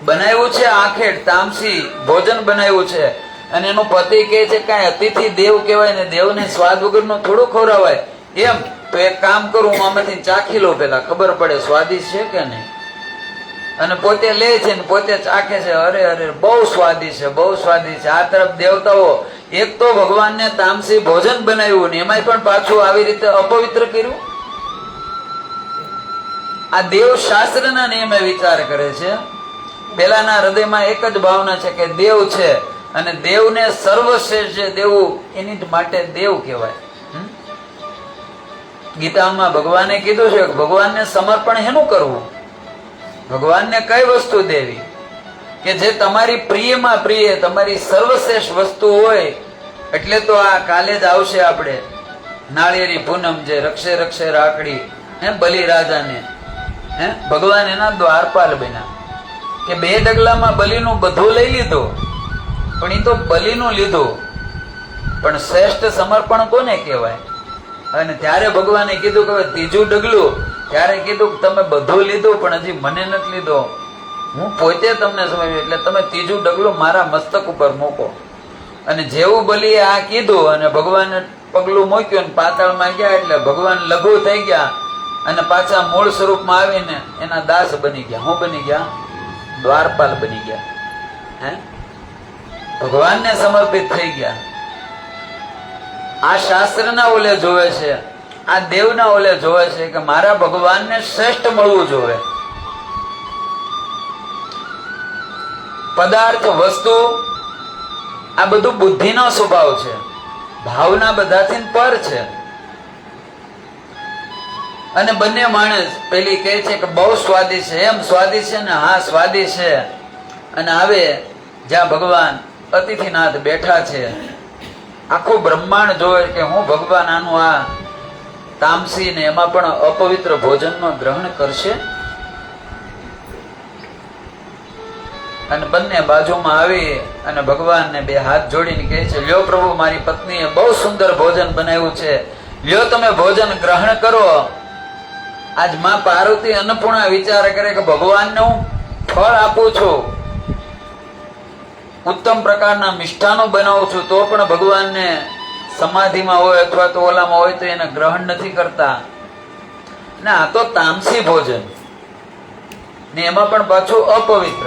બનાવ્યું છે આખેડ તામસી ભોજન બનાવ્યું છે, અને એનો પતિ કહે છે કઈ અતિથિ દેવ કહેવાય ને, દેવને સ્વાદ વગરનું થોડું ખવડાવાય. એમ તો એક કામ કરું, હું આમાંથી ચાખી લઉં, પેલા ખબર પડે સ્વાદિષ્ટ છે કે નહીં. અને પોતે લે છે ને પોતે ચાખે છે, અરે અરે બહુ સ્વાદિષ્ટ છે, બહુ સ્વાદિષ્ટ છે. આ તરફ દેવતાઓ, એક તો ભગવાનને તામસી ભોજન બનાવ્યું ને એમાંય પણ પાછું આવી રીતે અપવિત્ર કર્યું. આ દેવ શાસ્ત્રના નિયમે વિચાર કરે છે. પેલાના હૃદયમાં એક જ ભાવના છે કે દેવ છે, અને દેવને સર્વશ્રેષ્ઠ છે દેવું, એની જ માટે દેવ કહેવાય. ગીતામાં ભગવાને કીધું છે કે ભગવાનને સમર્પણ હેનું કરવું? ભગવાનને કઈ વસ્તુ દેવી કે જે તમારી પ્રિયમાં પ્રિય, તમારી સર્વશ્રેષ્ઠ વસ્તુ હોય. એટલે તો આ કાલે જ આવશે આપણે નાળિયેરી પૂનમ, જે રક્ષે રક્ષે રાખડી, હે બલિરાજાને, હે ભગવાન એના દ્વારપાલ બન્યા. કે બે ડગલામાં બલિનું બધું લઈ લીધું, પણ એ તો બલિનું લીધું, પણ શ્રેષ્ઠ સમર્પણ કોને કહેવાય? અને ત્યારે ભગવાને કીધું કે ત્રીજું ડગલું, ત્યારે કીધું કે તમે બધું લીધું પણ હજી મને નથી લીધો, હું પોતે તમને સમજાવ્યું, એટલે તમે ત્રીજું ડગલું મારા મસ્તક ઉપર મૂકો. અને જેવું બલિએ આ કીધું અને ભગવાને પગલું મૂક્યું ને પાતાળમાં ગયા, એટલે ભગવાન લઘુ થઈ ગયા અને પાછા મૂળ સ્વરૂપમાં આવીને એના દાસ બની ગયા. શું બની ગયા? દ્વારપાલ બની ગયા. હે, ભગવાનને સમર્પિત થઈ ગયા. આ શાસ્ત્રના ઓલે જોવે છે, આ દેવના ઓલે જોવે છે કે મારા ભગવાનને શ્રેષ્ઠ મળવું જોવે. પદાર્થ, વસ્તુ, આ બધું બુદ્ધિનો સ્વભાવ છે, ભાવના બધાથી પર છે. અને બંને માણસ પેલી કહે છે કે બહુ સ્વાદિષ્ટ છે. એમ સ્વાદિષ્ટ છે ને? હા સ્વાદિષ્ટ છે. અને આવે જ્યાં ભગવાન અતિથિનાથ બેઠા છે, આખું બ્રહ્માંડ જોવે કે હું ભગવાન આનું આ તામસી ને એમાં પણ અપવિત્ર ભોજનનો ગ્રહણ કરશે. અને બંને બાજુમાં આવી અને ભગવાનને બે હાથ જોડીને કહે છે, લ્યો પ્રભુ, મારી પત્નીએ બહુ સુંદર ભોજન બનાવ્યું છે, લ્યો તમે ભોજન ગ્રહણ કરો. આજ માં પાર્વતી અન્નપૂર્ણા વિચાર કરે કે ભગવાનને હું ફળ આપું છું, ઉત્તમ પ્રકારના મિષ્ઠાનો બનાવું છું, તો પણ ભગવાનને સમાધિમાં હોય અથવા તો ઓલામાં હોય તો એને ગ્રહણ નથી કરતા. ને આ તો તામસી ભોજન ને એમાં પણ પાછું અપવિત્ર,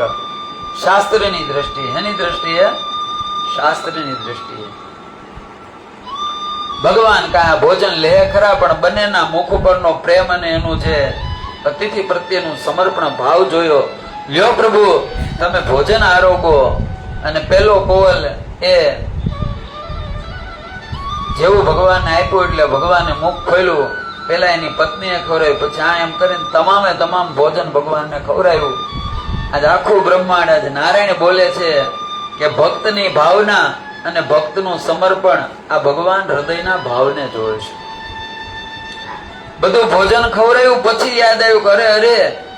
શાસ્ત્રની દ્રષ્ટિએ. એની દ્રષ્ટિએ, શાસ્ત્રની દ્રષ્ટિએ ભગવાન કા ભોજન લે ખરા, પણ બંનેના મુખ ઉપરનો પ્રેમ અને એનું જે અતિથિ પ્રત્યેનું સમર્પણ ભાવ જોયો. લ્યો પ્રભુ, તમે ભોજન આરોગો. અને પેલો કોવલ એ જેવું ભગવાનને આપ્યું એટલે ભગવાને મુખ ખોલ્યું. પેલા એની પત્નીએ ખવડાવ્યું, પછી આ એમ કરીને તમામે તમામ ભોજન ભગવાનને ખવડાવ્યું. આજે આખું બ્રહ્માંડ, આજે નારાયણ બોલે છે કે ભક્તની ભાવના અને ભક્તનું સમર્પણ આ ભગવાન હૃદયના ભાવને જોવે છે. બધું ભોજન ખવડાયું પછી યાદ આવ્યું કે અરે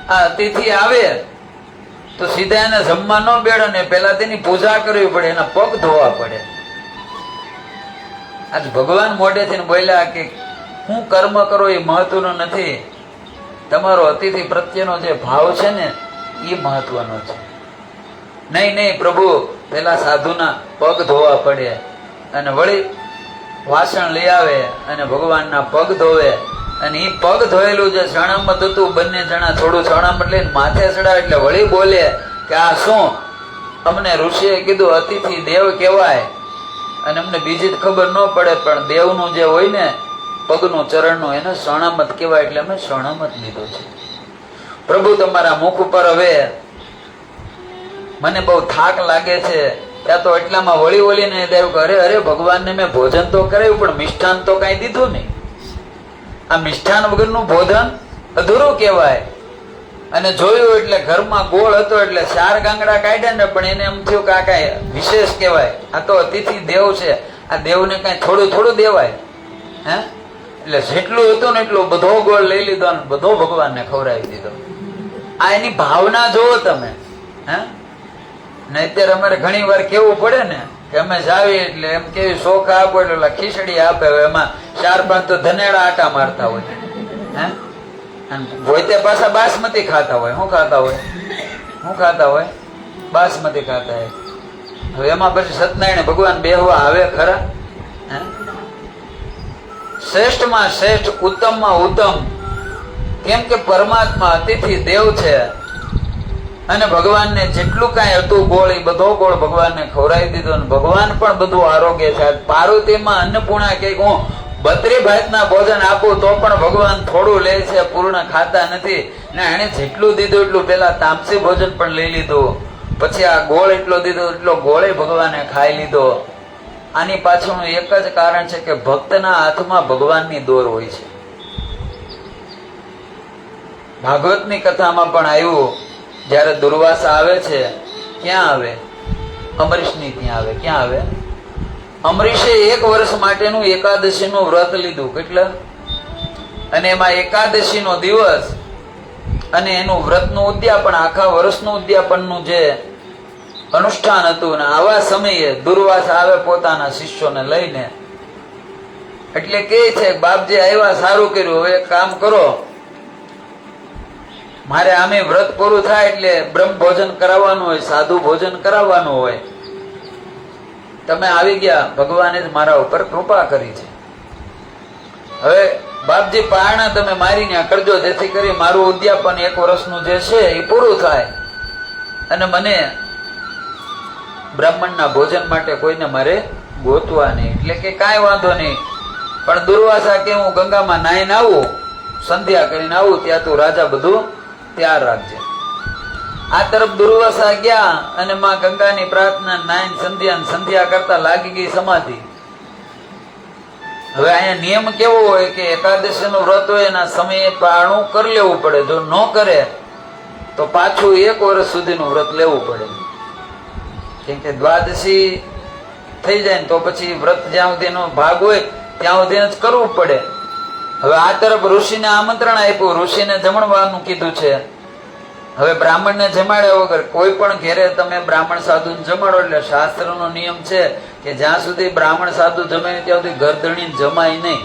આ અતિથિ આવે તો સીધા એને જમવા ન બેડે ને પેલા તેની પૂજા કરવી પડે, એના પગ ધોવા પડે. આજ ભગવાન મોઢેથી બોલ્યા કે હું કર્મ કરો એ મહત્વનું નથી, તમારો અતિથિ પ્રત્યેનો જે ભાવ છે ને એ મહત્વનો છે. નહીં પ્રભુ પેલા સાધુના પગ ધોવા પડે અને વળી વાસણ લઈ આવે અને ભગવાનના પગ ધોવે અને એ પગ ધોયેલું જે શરણામત હતું બંને જણા થોડું શરણામત લઈને માથે ચડાવે એટલે વળી બોલે કે આ શું? અમને ઋષિએ કીધું અતિથિ દેવ કહેવાય અને અમને બીજી જ ખબર ન પડે, પણ દેવનું જે હોય ને પગનું ચરણનું એને શરણામત કહેવાય એટલે અમે શરણામત લીધો છે. પ્રભુ તમારા મુખ ઉપર હવે મને બહુ થાક લાગે છે. ત્યાં તો એટલામાં વળીને દેવ કે અરે ભગવાનને મેં ભોજન તો કરાવ્યું પણ મિષ્ઠાન તો કઈ દીધું નહીં. આ મિષ્ઠાન વગરનું ભોજન અધૂરું કહેવાય. અને જોયું એટલે ઘરમાં ગોળ હતો એટલે 4 ગાંગડા કાઢ્યા ને પણ એને એમ થયું કે આ કઈ વિશેષ કહેવાય, આ તો અતિથિ દેવ છે, આ દેવને કઈ થોડું થોડું દેવાય હે? એટલે જેટલું હતું ને એટલું બધો ગોળ લઈ લીધો અને બધો ભગવાનને ખવડાવી દીધો. આ એની ભાવના જોવો તમે હે. ને અત્યારે અમારે ઘણી વાર કેવું પડે ને કે અમે જાવી એટલે એમ કેવી શોખ આપો એટલે ખીચડી આપે, એમાં 4-5 તો ધનેડા આટા મારતા હોય હે. પોતે પાછા બાસમતી ખાતા હોય. શું ખાતા હોય? બાસમતી ખાતા હોય. હવે એમાં પછી સત્યનારાયણ ભગવાન બેહવા આવે ખરા હે? શ્રેષ્ઠમાં શ્રેષ્ઠ, ઉત્તમમાં ઉત્તમ. કેમ કે પરમાત્મા અતિથિ દેવ છે અને ભગવાનને જેટલું કાંઈ હતું ગોળ એ બધો ગોળ ભગવાનને ખવડાવી દીધો અને ભગવાન પણ બધું આરોગ્ય છે. પાર્વતીમાં અન્નપૂર્ણા કે હું 32 ભાતના ભોજન આપું તો પણ ભગવાન થોડું લે છે, પૂર્ણ ખાતા નથી. ને એને જેટલું દીધું એટલું પેલા તામસી ભોજન પણ લઈ લીધું, પછી આ ગોળ એટલો દીધો એટલો ગોળે ભગવાને ખાઈ લીધો. આની પાછળનું એક જ કારણ છે કે ભક્તના હાથમાં ભગવાનની દોર હોય છે. ભાગવતની કથામાં પણ આવ્યું, જયારે દુર્વાસા આવે છે ક્યાં આવે? અમરીશની ત્યાં આવે. ક્યાં આવે? અમરીશે 1 વર્ષ માટેનું એકાદશીનું વ્રત લીધું. કેટલા? અને એમાં એકાદશીનો દિવસ અને એનું વ્રતનું ઉદ્યાપન, આખા વર્ષનું ઉદ્યાપનનું જે અનુષ્ઠાન હતું ને આવા સમયે દુર્વાસા આવે પોતાના શિષ્યોને લઈને. એટલે કે છે બાપજી આવ્યા, સારું કર્યું, હવે એક કામ કરો, મારે આમે વ્રત પૂરું થાય એટલે બ્રહ્મ ભોજન કરાવવાનું હોય, સાધુ ભોજન કરાવવાનું હોય. તમે આવી ગયા, ભગવાને જ મારા ઉપર કૃપા કરી છે. હવે બાપજી પારણા તમે મારી ત્યાં કરજો, જેથી કરી મારું ઉદ્યાપન 1 વર્ષનું જે છે એ પૂરું થાય અને મને બ્રાહ્મણના ભોજન માટે કોઈને મારે ગોતવા નહીં. એટલે કે કાંઈ વાંધો નહીં, પણ દુર્વાસા કે હું ગંગામાં નાહીને આવું, સંધ્યા કરીને આવું, ત્યાં તું રાજા બધું તૈયાર રાખજે. આ તરફ દુર્વાસા ગયા અને માં ગંગાની પ્રાર્થના નાઈન સંધ્યા કરતા લાગી ગઈ સમાધિ. હવે અહીંયા નિયમ કેવો હોય કે એકાદશી નું વ્રત હોય એના સમયે પારણું કરી લેવું પડે, જો ન કરે તો પાછું 1 વર્ષ સુધીનું વ્રત લેવું પડે. કેમ કે દ્વાદશી થઈ જાય ને તો પછી વ્રત જ્યાં સુધીનો ભાગ હોય ત્યાં સુધી જ કરવું પડે. હવે આ તરફ ઋષિને આમંત્રણ આપ્યું, ઋષિને જમણવાનું કીધું છે. હવે બ્રાહ્મણને જમાડ્યા વગર કોઈ પણ ઘેરે તમે બ્રાહ્મણ સાધુને જમાડો એટલે શાસ્ત્રનો નિયમ છે કે જ્યાં સુધી બ્રાહ્મણ સાધુ જમે ત્યાં સુધી ગરદણી જમાય નહીં.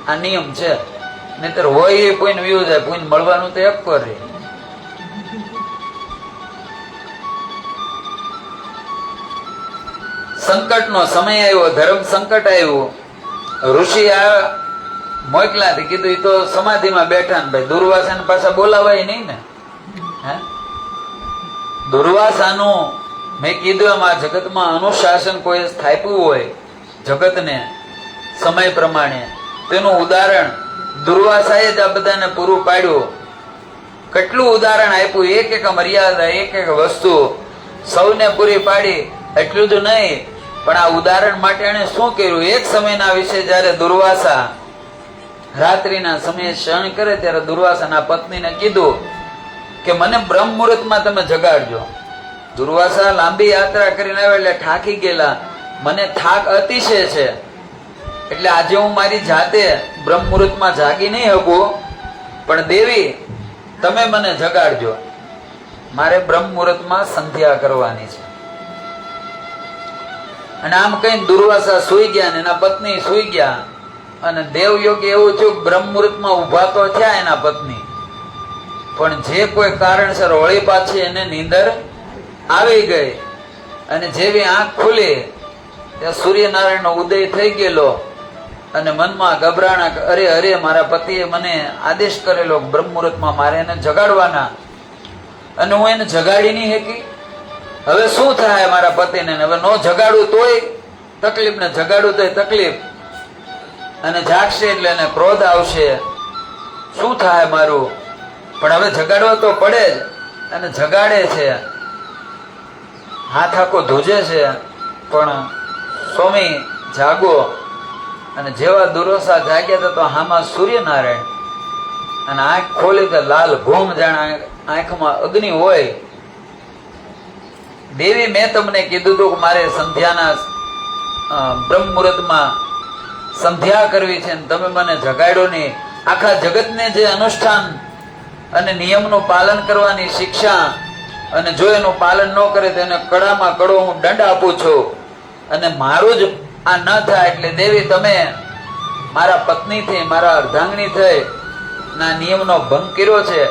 આ નિયમ છે. નહીતર હોય એ કોઈને વ્યૂ જાય, કોઈને મળવાનું તો એક કરે. સંકટનો સમય આવ્યો, ધર્મ સંકટ આવ્યું. ઋષિ આ મોકલાથી કીધું એ તો સમાધિમાં બેઠા ને ભાઈ દુર્વાસાને પાછા બોલાવાય નહીં ને. દુર્વાસાનું મેં કીધું એમ આ જગતમાં અનુશાસન કોઈ સ્થાપ્યું હોય જગતને સમય પ્રમાણે, તેનું ઉદાહરણ દુર્વાસાએ જ આ બધાને પૂરું પાડ્યું. કેટલું ઉદાહરણ આપ્યું, એક મર્યાદા, એક વસ્તુ સૌને પૂરી પાડી. એટલું જ નહીં પણ આ ઉદાહરણ માટે એને શું કર્યું? એક સમયના વિશે જયારે દુર્વાસા રાત્રિના સમયે શયન કરે ત્યારે દુર્વાસાના પત્નીને કીધું કે મને બ્રહ્મ મુહૂર્તમાં તમે જગાડજો. દુર્વાસા લાંબી યાત્રા કરીને આવે એટલે થાકી ગયેલા, મને થાક અતિશય છે, એટલે આજે હું મારી જાતે બ્રહ્મ મુહૂર્તમાં જાગી નહીં શકું, પણ દેવી તમે મને જગાડજો, મારે બ્રહ્મ મુહૂર્તમાં સંધ્યા કરવાની છે. અને આમ કઈ દુર્વાસા સુઈ ગયા ને એના પત્ની સુઈ ગયા, અને દેવયોગી એવું થયું બ્રહ્મ મુહૂર્તમાં ઉભા તો થયા એના પત્ની, પણ જે કોઈ કારણસર વળી પાછી એને નીંદર આવી ગઈ. અને જેવી આંખ ખુલી ત્યાં સૂર્યનારાયણનો ઉદય થઈ ગયેલો, અને મનમાં ગભરાણા, અરે અરે મારા પતિએ મને આદેશ કરેલો બ્રહ્મ મુહૂર્તમાં મારે એને જગાડવાના, અને હું એને જગાડી નહીં શકી, હવે શું થાય મારા પતિને? હવે ન જગાડું તોય તકલીફ, ને જગાડું તોય તકલીફ, અને જાગશે એટલે એને ક્રોધ આવશે, શું થાય મારું? પણ હવે જગાડવા તો પડે જ. અને જગાડે છે, હાથ આખો ધ્રુજે છે, પણ સ્વામી જાગો. અને જેવા દુર્વાસા જાગ્યા હતા તો હામાં સૂર્યનારાયણ, અને આંખ ખોલી તો લાલ ઘૂમ, જાણે આંખમાં અગ્નિ હોય. દેવી મેં તમને કીધું હતું કે મારે સંધ્યાના બ્રહ્મ મુહૂર્તમાં સંધ્યા કરવી છે, તમે મને જગાડ્યો નહીં. આખા જગતને જે અનુષ્ઠાન અને નિયમનું પાલન કરવાની શિક્ષા, અને જો એનું પાલન ન કરે તો એને કડામાં કડો હું દંડ આપું છું, અને મારું જ આ ન થાય એટલે દેવી તમે મારા પત્ની થઈ, મારા અર્ધાંગણી થઈ ના નિયમનો ભંગ કર્યો છે,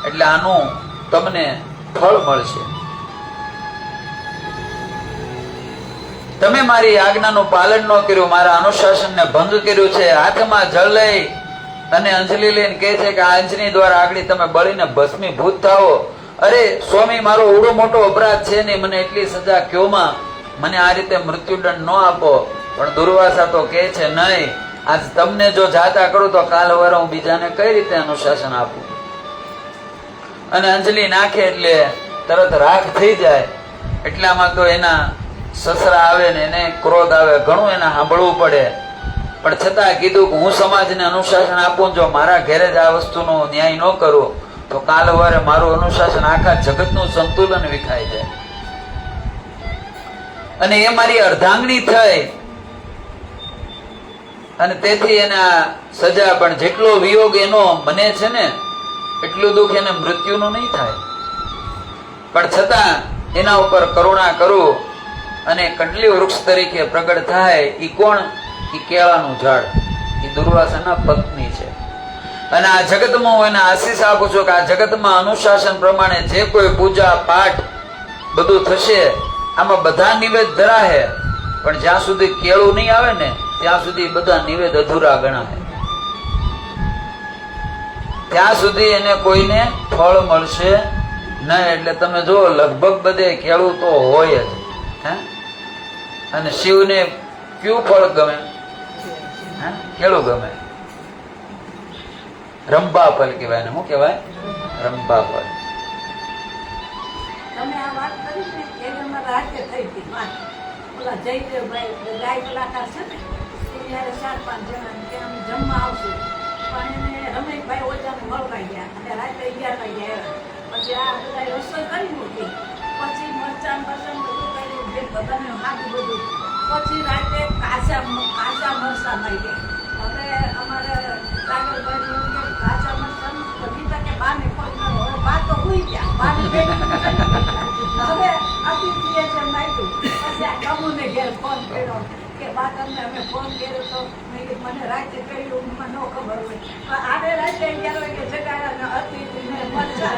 એટલે આનું તમને ફળ મળશે. તમે મારી આજ્ઞાનું પાલન ન કર્યું, મારા અનુશાસનને ભંગ કર્યું છે. હાથમાં જળ લઈ અને અંજલિ લઈને કહે છે કે આ અંજલિ દ્વારા આગળ તમે બળીને ભસ્મીભૂત થાઓ. અરે સ્વામી, મારો એવડો મોટો અપરાધ છે નહીં, મને એટલી સજા કયોમાં, મને આ રીતે મૃત્યુદંડ ન આપો. પણ દુર્વાસા તો કહે છે નહીં, આજ તમને જો જાતા કરું તો કાલ સવારે હું બીજાને કઈ રીતે અનુશાસન આપું? અને અંજલિ નાખે એટલે તરત રાખ થઈ જાય. એટલામાં તો એના સસરા આવે ને એને ક્રોધ આવે, ઘણું એને સાંભળવું પડે. પણ છતાં કીધું કે હું સમાજને અનુશાસન આપું, જો મારા ઘેરે જ આ વસ્તુનો ન્યાય ન કરું તો કાલ સવારે મારું અનુશાસન આખા જગતનું સંતુલન વિખાઈ જાય. અને એ મારી અર્ધાંગણી થઈ, અને તેથી એને આ સજા. પણ જેટલો વિયોગ એનો મને છે ને એટલું દુઃખ એને મૃત્યુનું નહીં થાય. પણ છતાં એના ઉપર કરુણા કરું, અને કંડલી વૃક્ષ તરીકે પ્રગટ થાય. ઈ કોણ? ઈ કેળાનું ઝાડ, ઈ દુર્વાસાના પત્ની છે. અને આ જગતમાં હું એને આશીષ આપું છું કે આ જગતમાં અનુશાસન પ્રમાણે જે કોઈ પૂજા પાઠ બધું થશે, આમાં બધા નિવેદ ધરાહે, પણ જ્યાં સુધી કેળું નહીં આવે ને ત્યાં સુધી બધા નિવેદ અધૂરા ગણાય. ત્યાં સુધી એને કોઈને ફળ મળશે નહીં. એટલે તમે જો લગભગ બધે કેળું તો હોય જ. અને શિવને કયું ફળ ગમે? કેળું ગમે. રંભા ફળ કહેવાય ને. શું કહેવાય? રંભા ફળ. તમે આ વાત કરી ને એ અમારા હાથે થઈ હતી વાત. ઓલા જયદેવભાઈ ગાય કલાકાર છે ને, ત્યારે 4-5 જણા કે અમે જમવા આવશું, પણ એને રમેશભાઈ ઓજાને મળવા ગયા અને રાત્રે 11 વાગે આવ્યા. પછી આ બધા રસોઈ કરી મૂકી, પછી મરચાં બરચાં બધું કર્યું, બધાને હાથું બધું. પછી રાત્રે કાચા મરચાં મળી ગયા. હવે અમારે સાગરભાઈ કાચા મરચાં બધી તકે બાને ફોન કરો, હવે બા તો હુઈ ગયા, બાને હવે અતિથિએ જેમ નાખ્યું. પછી આ કમુને ઘેર ફોન કર્યો કે બા તમને અમે ફોન કર્યો તો મને રાતે કહ્યું, મને ન ખબર હોય, પણ આને રાતે 11 વાગે જગાડ્યા અતિથિને મરચાં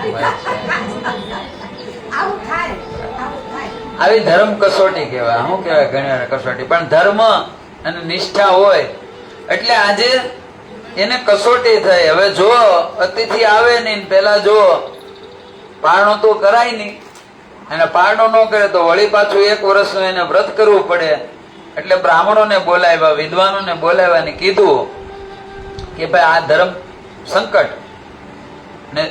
આવું થાય, આવું થાય. આવી ધર્મ કસોટી કહેવાય. શું કહેવાય? ઘણી વાર કસોટી. પણ ધર્મ અને નિષ્ઠા હોય એટલે આજે એને કસોટી થઈ. હવે જો અતિથિ આવે નહીં, પેલા જો પારણો તો કરાય નહીં, અને પારણો ન કરે તો વળી પાછું 1 વર્ષનું એને વ્રત કરવું પડે. એટલે બ્રાહ્મણોને બોલાવ્યા, વિદ્વાનોને બોલાવ્યા ને કીધું કે ભાઈ આ ધર્મ સંકટ ને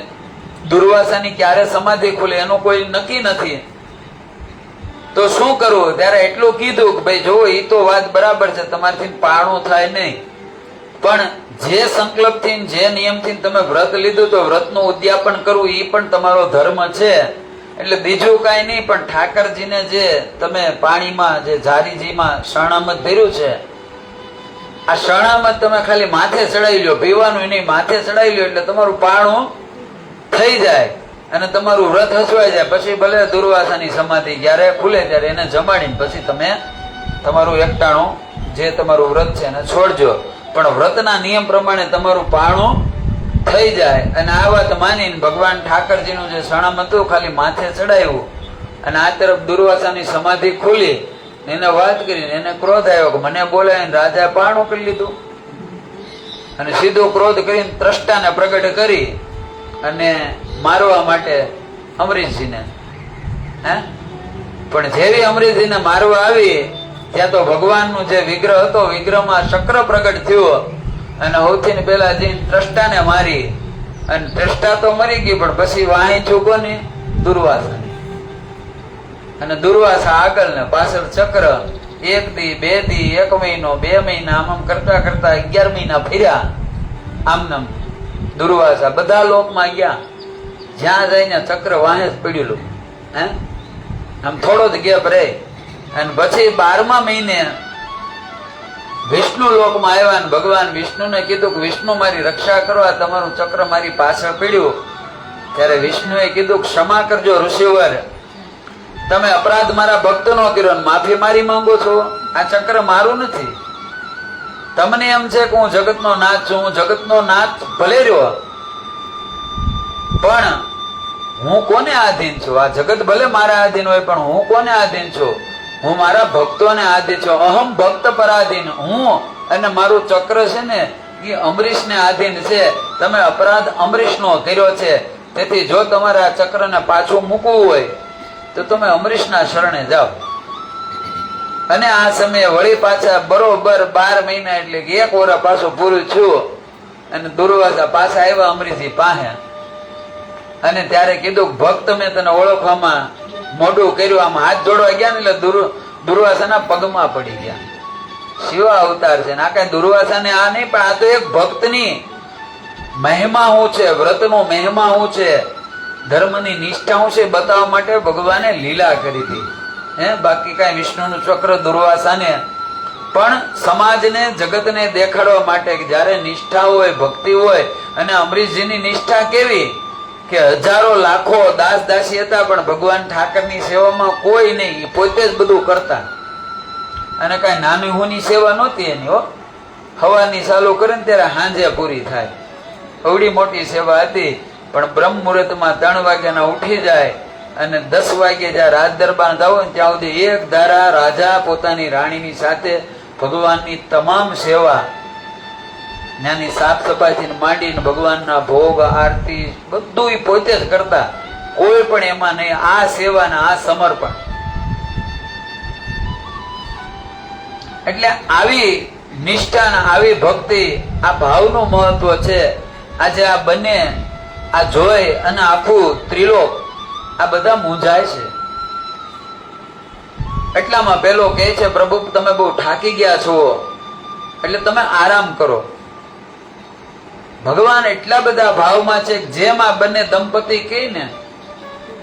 દુર્વાસાની ક્યારે સમાધિ ખુલે એનું કોઈ નક્કી નથી, તો શું કરવું? ત્યારે એટલું કીધું કે ભાઈ જો એ તો વાત બરાબર છે, તમારથી પારણું થાય નહીં, પણ જે સંકલ્પથી જે નિયમથી તમે વ્રત લીધું તો વ્રતનું ઉદ્યાપન કરવું એ પણ તમારો ધર્મ છે. એટલે બીજું કાંઈ નહીં, પણ ઠાકરજીને જે તમે પાણીમાં જે જારીજીમાં શરણામત ભર્યું છે, આ શરણામત તમે ખાલી માથે ચડાવી લો, પીવાનું નહીં, માથે ચડાવી લો એટલે તમારું પાણું થઈ જાય અને તમારું વ્રત હસવાઈ જાય. પછી ભલે દુર્વાસાની સમાધિ જ્યારે ખુલે ત્યારે એને જમાડીને પછી તમે તમારું એકટાણું જે તમારું વ્રત છે એને છોડજો, પણ વ્રતના નિયમ પ્રમાણે તમારું પાણું થઈ જાય. અને આ વાત માનીને ભગવાન ઠાકરજીનું જે શરણામત હતું ખાલી માથે ચડાવ્યું અને આ તરફ દુર્વાસાની સમાધિ ખુલી, એને વાત કરીને એને ક્રોધ આવ્યો કે મને બોલાવીને રાજા પાણું કરી લીધું, અને સીધો ક્રોધ કરીને ત્રષ્ટાને પ્રગટ કરી અને મારવા માટે અમરીશજીને પણ જેવી અમરીશજીને મારવા આવી ત્યાં તો ભગવાનનું જે વિગ્રહ હતો, વિગ્રહમાં ચક્ર પ્રગટ થયો અને સૌથી પહેલા જઈને ત્રષ્ટાને મારી, અને ત્રષ્ટા તો મરી ગઈ પણ પછી વાહી ચૂકો ને દુર્વાસાની, અને દુર્વાસા આગળ ને પાછળ ચક્ર, 1 દી 2 દી 1 મહિનો 2 મહિના આમ કરતા કરતા 11 મહિના ફર્યા. આમ દુર્વાસા બધા લોકમાં ગયા, જ્યાં જઈને ચક્ર વાહે જ પડેલું, આમ થોડો જ ગેપ રહે. અને પછી 12મા મહિને વિષ્ણુ લોકમાં આવ્યા અને ભગવાન વિષ્ણુને કીધું કે વિષ્ણુ મારી રક્ષા કરો, આ તમારું ચક્ર મારી પાછળ પડ્યું. ત્યારે વિષ્ણુએ કીધું ક્ષમા કરજો ઋષિવર, તમે અપરાધ મારા ભક્તનો કર્યો, માફી મારી માંગો છો, આ ચક્ર મારું નથી. તમને એમ છે કે હું જગતનો નાથ છું, હું જગતનો નાથ ભલે રહ્યો, પણ હું કોને આધીન છું? આ જગત ભલે મારા આધીન હોય પણ હું કોને આધીન છું? હું મારા ભક્તોને આધીન છું. અહમ ભક્ત પરાધીન. હું અને મારું ચક્ર છે ને એ અમરીશને આધીન છે. તમે અપરાધ અમરીશનો કર્યો છે, તેથી જો તમારે આ ચક્રને પાછું મૂકવું હોય તો તમે અમરીશના શરણે જાઓ. અને આ સમયે વળી પાછા બરોબર 12 મહિના એટલે કે 1 વર્ષ પાછું પૂરું થયું અને દુર્વાસા પાછા આવ્યા અમરીશજી પાસે, અને ત્યારે કીધું ભક્ત મેં તને ઓળખવામાં મોઢું કર્યું. આમ હાથ જોડવા ગયા ને એટલે દુર્વાસાના પગમાં પડી ગયા. શિવા અવતાર છે ને આ કઈ દુર્વાસાને આ નહીં, પણ આ તો એક ભક્તની મહિમા શું છે, વ્રતનો મહિમા શું છે, ધર્મની નિષ્ઠા શું છે બતાવવા માટે ભગવાને લીલા કરી હતી. બાકી કઈ વિષ્ણુનું ચક્ર દુર્વાસાને પણ સમાજને જગતને દેખાડવા માટે કે જયારે નિષ્ઠા હોય, ભક્તિ હોય. અને અમરીશજીની નિષ્ઠા કેવી કે હજારો લાખો દાસ દાસી હતા પણ ભગવાન ઠાકરની સેવામાં કોઈ નહીં, પોતે જ બધું કરતા. અને કઈ નાની હોની સેવા નહોતી એની, હવાની ચાલુ કરે ને ત્યારે સાંજે પૂરી થાય, અવડી મોટી સેવા હતી. પણ બ્રહ્મ મુહૂર્તમાં 3 વાગ્યાના ઉઠી જાય અને 10 વાગે જ્યાં રાજ દરબાર જાવ ને ત્યાં સુધી એક ધારા રાજા પોતાની રાણીની સાથે ભગવાનની તમામ સેવા, ત્યાંની સાફ સફાઈથી માંડીને ભગવાનના ભોગ આરતી બધું પોતે જ કરતા, કોઈ પણ એમાં નહીં. આ સેવા ને આ સમર્પણ. એટલે આવી નિષ્ઠા ને આવી ભક્તિ, આ ભાવનું મહત્વ છે. આજે આ બંને આ જોઈ અને આખું ત્રિલોક આ બધા મૂંઝાય છે. એટલામાં પેલો કહે છે પ્રભુ તમે બહુ થાકી ગયા છો એટલે તમે આરામ કરો. ભગવાન એટલા બધા ભાવમાં છે જેમ આ બંને દંપતી કહે ને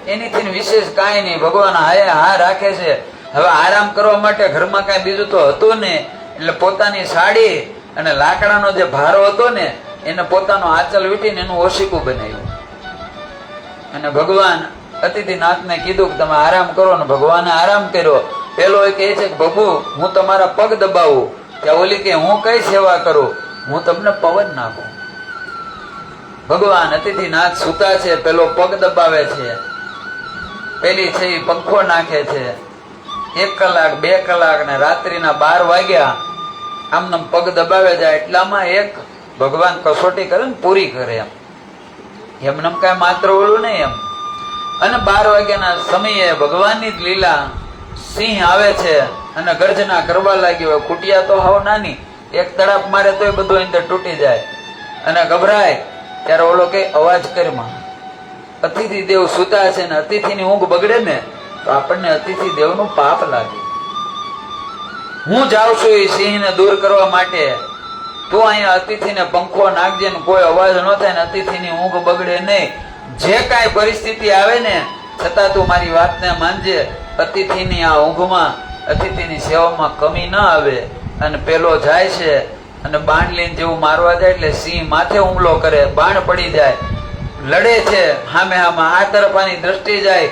એનીથી વિશેષ કાંઈ નહીં. ભગવાન હા રાખે છે. હવે આરામ કરવા માટે ઘરમાં કાંઈ બીજું તો હતું ને, એટલે પોતાની સાડી અને લાકડાનો જે ભારો હતો ને એને પોતાનો આંચલ વીટીને એનું ઓશીકું બનાવ્યું. અને ભગવાન અતિથિનાથને કીધું કે તમે આરામ કરો, ને ભગવાને આરામ કર્યો. પેલો એ કહે છે કે પ્રભુ હું તમારા પગ દબાવું, ત્યાં ઓલી કે હું કઈ સેવા કરું, હું તમને પવન નાખું. ભગવાન અતિથિનાથ સુતા છે, પેલો પગ દબાવે છે, પેલી છે એ પંખો નાખે છે. 1 કલાક 2 કલાક ને રાત્રિના 12 વાગ્યા આમને પગ દબાવે જાય. એટલામાં એક ભગવાન કસોટી કરે ને પૂરી કરે એમને કઈ માત્ર ઓલું નહીં એમ. અને 12 વાગ્યાના સમયે ભગવાનની જ લીલા, સિંહ આવે છે અને ગર્જના કરવા લાગ્યો હોય. કુટિયા તો હાવ નાની, એક તડાપ મારે તોય બધું અંદર તૂટી જાય. અને ગભરાય ત્યારે ઓલો કે અવાજ કરમાં. અતિથિ દેવ સુતા છે ને અતિથિની ઊંઘ બગડે ને તો આપણને અતિથિ દેવનું પાપ લાગે. હું જાઉં છું એ સિંહને દૂર કરવા માટે, તું અહીંયા અતિથિને પંખો નાખજે ને કોઈ અવાજ ન થાય ને અતિથિની ઊંઘ બગડે નહીં. જે કાંઈ પરિસ્થિતિ આવે ને છતાં તું મારી વાતને માનજે. અતિથિની આ ઊંઘમાં, અતિથિની સેવામાં કમી ન આવે. અને પેલો જાય છે અને બાણ લઈને જેવું મારવા જાય એટલે સિંહ માથે હુમલો કરે, બાણ પડી જાય, લડે છે હામે હામાં. આ તરફ આની દ્રષ્ટિ જાય,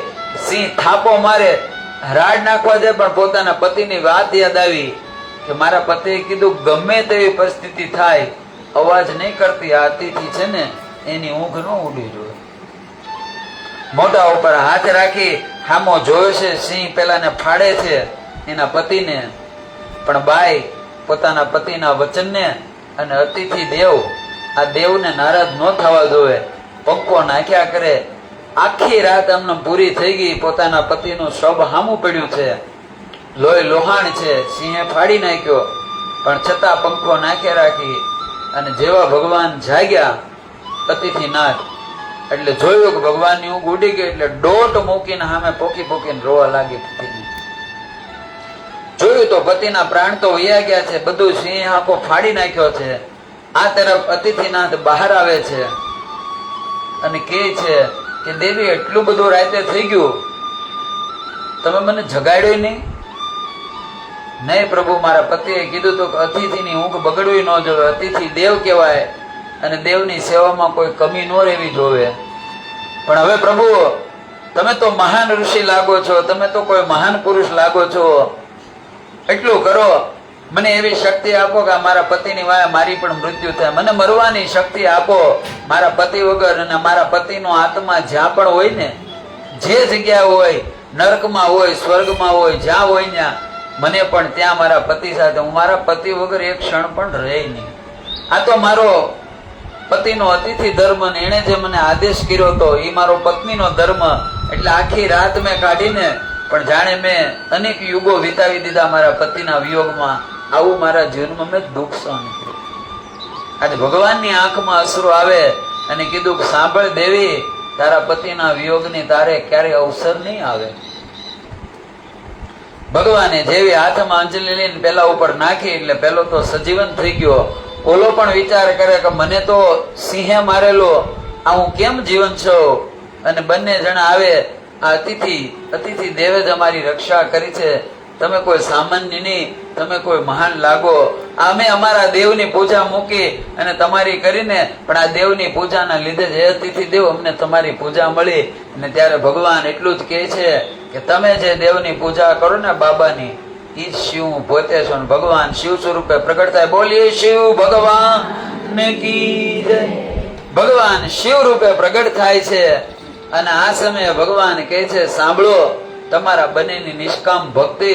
સિંહ થાપો મારે, રાડ નાખવા જાય, પણ પોતાના પતિની વાત યાદ આવી કે મારા પતિએ કીધું ગમે તેવી પરિસ્થિતિ થાય અવાજ નહીં કરતી. આ અતિથિ છે ને એની ઊંઘ ન ઉડવી જોઈએ. મોઢા ઉપર હાથ રાખી હામો જોયો છે, સિંહ પેલાને ફાડે છે એના પતિને. પણ બાઈ પોતાના પતિના વચનને અને અતિથિ દેવ, આ દેવને નારાજ ન થવા જોવે, પંખો નાખ્યા કરે. આખી રાત એમને પૂરી થઈ ગઈ. પોતાના પતિનું શબ હામું પડ્યું છે, લોહી લોહાણ છે, સિંહે ફાડી નાખ્યો, પણ છતાં પંખો નાખ્યા રાખી. અને જેવા ભગવાન જાગ્યા અતિથિનાથ, એટલે જોયું કે ભગવાનની ઊંઘ ઉડી ગઈ, એટલે દોટ મૂકીને સામે પોકી પોકીને રોવા લાગી. જોયું તો પતિના પ્રાણ તો વયા ગયા છે, બધું સિંહ આખો ફાડી નાખ્યો છે. આ તરફ અતિથિનાથ બહાર આવે છે અને કહે છે કે દેવી એટલું બધું રાતે થઈ ગયું, તમે મને જગાડ્યો નહીં? નહીં પ્રભુ, મારા પતિએ કીધું તો કે અતિથિની ઊંઘ બગડવી ન જોવે, અતિથિ દેવ કહેવાય અને દેવની સેવામાં કોઈ કમી ન રહેવી જોવે. પણ હવે પ્રભુ તમે તો મહાન ઋષિ લાગો છો, તમે તો કોઈ મહાન પુરુષ લાગો છો, એટલું કરો, મને એવી શક્તિ આપો કે મારા પતિની વાય મારી પણ મૃત્યુ થાય, મને મરવાની શક્તિ આપો. મારા પતિ વગર અને મારા પતિનો આત્મા જ્યાં પણ હોય ને, જે જગ્યા હોય, નરકમાં હોય, સ્વર્ગમાં હોય, જ્યાં હોય ત્યાં મને પણ ત્યાં મારા પતિ સાથે, હું મારા પતિ વગર એક ક્ષણ પણ રહે નહીં. આ તો મારો પતિનો અતિથિ ધર્મ, ને એને જે મને આદેશ કર્યો હતો એ મારો પત્નીનો ધર્મ. એટલે આખી રાત મેં કાઢીને, પણ જાણે મેં અનેક યુગો વિતાવી દીધા મારા પતિના વિયોગમાં. આવું મારા જીવનમાં મેં દુઃખ સહન કર્યું. આજે ભગવાનની આંખમાં અશ્રુ આવે અને કીધું કે સાંભળ દેવી, તારા પતિના વિયોગની તારે ક્યારે અવસર નહીં આવે. ભગવાને જેવી હાથમાં અંજલિ લઈને પેલા ઉપર નાખી એટલે પેલો તો સજીવન થઈ ગયો. ઓલો પણ વિચાર કરે કે મને તો સિંહે મારેલો, આ હું કેમ જીવન છું? અને બંને જણા આવે, આ અતિથિ દેવે જ અમારી રક્ષા કરી છે, તમે કોઈ સામાન્ય નહીં, તમે કોઈ મહાન લાગો. અમે અમારા દેવની પૂજા મૂકી અને તમારી કરીને, પણ આ દેવની પૂજાના લીધે જ અતિથિ દેવ અમને તમારી પૂજા મળી. અને ત્યારે ભગવાન એટલું જ કહે છે કે તમે જે દેવની પૂજા કરો ને બાબાની, ઈ જ શિવ પોતે છો. ભગવાન શિવ સ્વરૂપે પ્રગટ થાય. બોલીએ શિવ ભગવાન કી જય. ભગવાન શિવ રૂપે પ્રગટ થાય છે અને આ સમયે ભગવાન કહે છે સાંભળો, તમારા બંનેની નિષ્કામ ભક્તિ,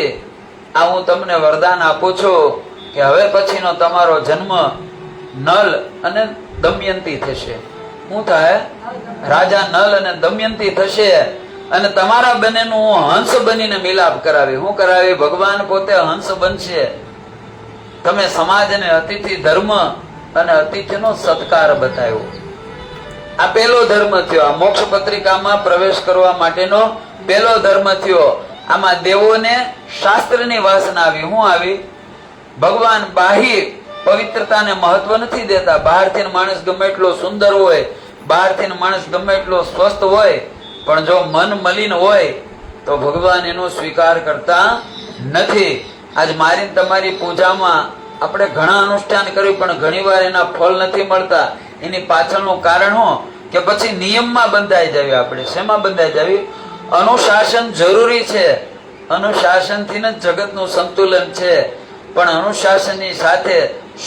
આ હું તમને વરદાન આપું છું કે હવે પછીનો તમારો જન્મ નલ અને દમયંતી થશે. શું થાય? રાજા નલ અને દમયંતી થશે. અને તમારા બંનેનું હું હંસ બનીને મિલાપ કરાવી. હું કરાવી? ભગવાન પોતે હંસ બનશે. તમે સમાજને અતિથિ ધર્મ અને અતિથિનો સત્કાર બતાવ્યો. આ પહેલો ધર્મ થયો. આ મોક્ષ પત્રિકામાં પ્રવેશ કરવા માટેનો પહેલો ધર્મ થયો. આમાં દેવોને શાસ્ત્રની વાસના આવી. શું આવી? ભગવાન બાહ્ય પવિત્રતાને મહત્વ નથી દેતા. બહારથી માણસ ગમે એટલો સુંદર હોય, બહારથી માણસ ગમે એટલો સ્વસ્થ હોય, પણ જો મન મલિન હોય તો ભગવાન એનો સ્વીકાર કરતા નથી. આજ મારી તમારી પૂજામાં આપણે ઘણા અનુષ્ઠાન કર્યું, પણ ઘણીવાર એના ફળ નથી મળતા. એની પાછળનું કારણ શું? કે પછી નિયમમાં બંધાઈ જાવી. આપણે શેમાં બંધાઈ જાવી? અનુશાસન જરૂરી છે. અનુશાસનથી જ જગતનું સંતુલન છે. પણ અનુશાસનની સાથે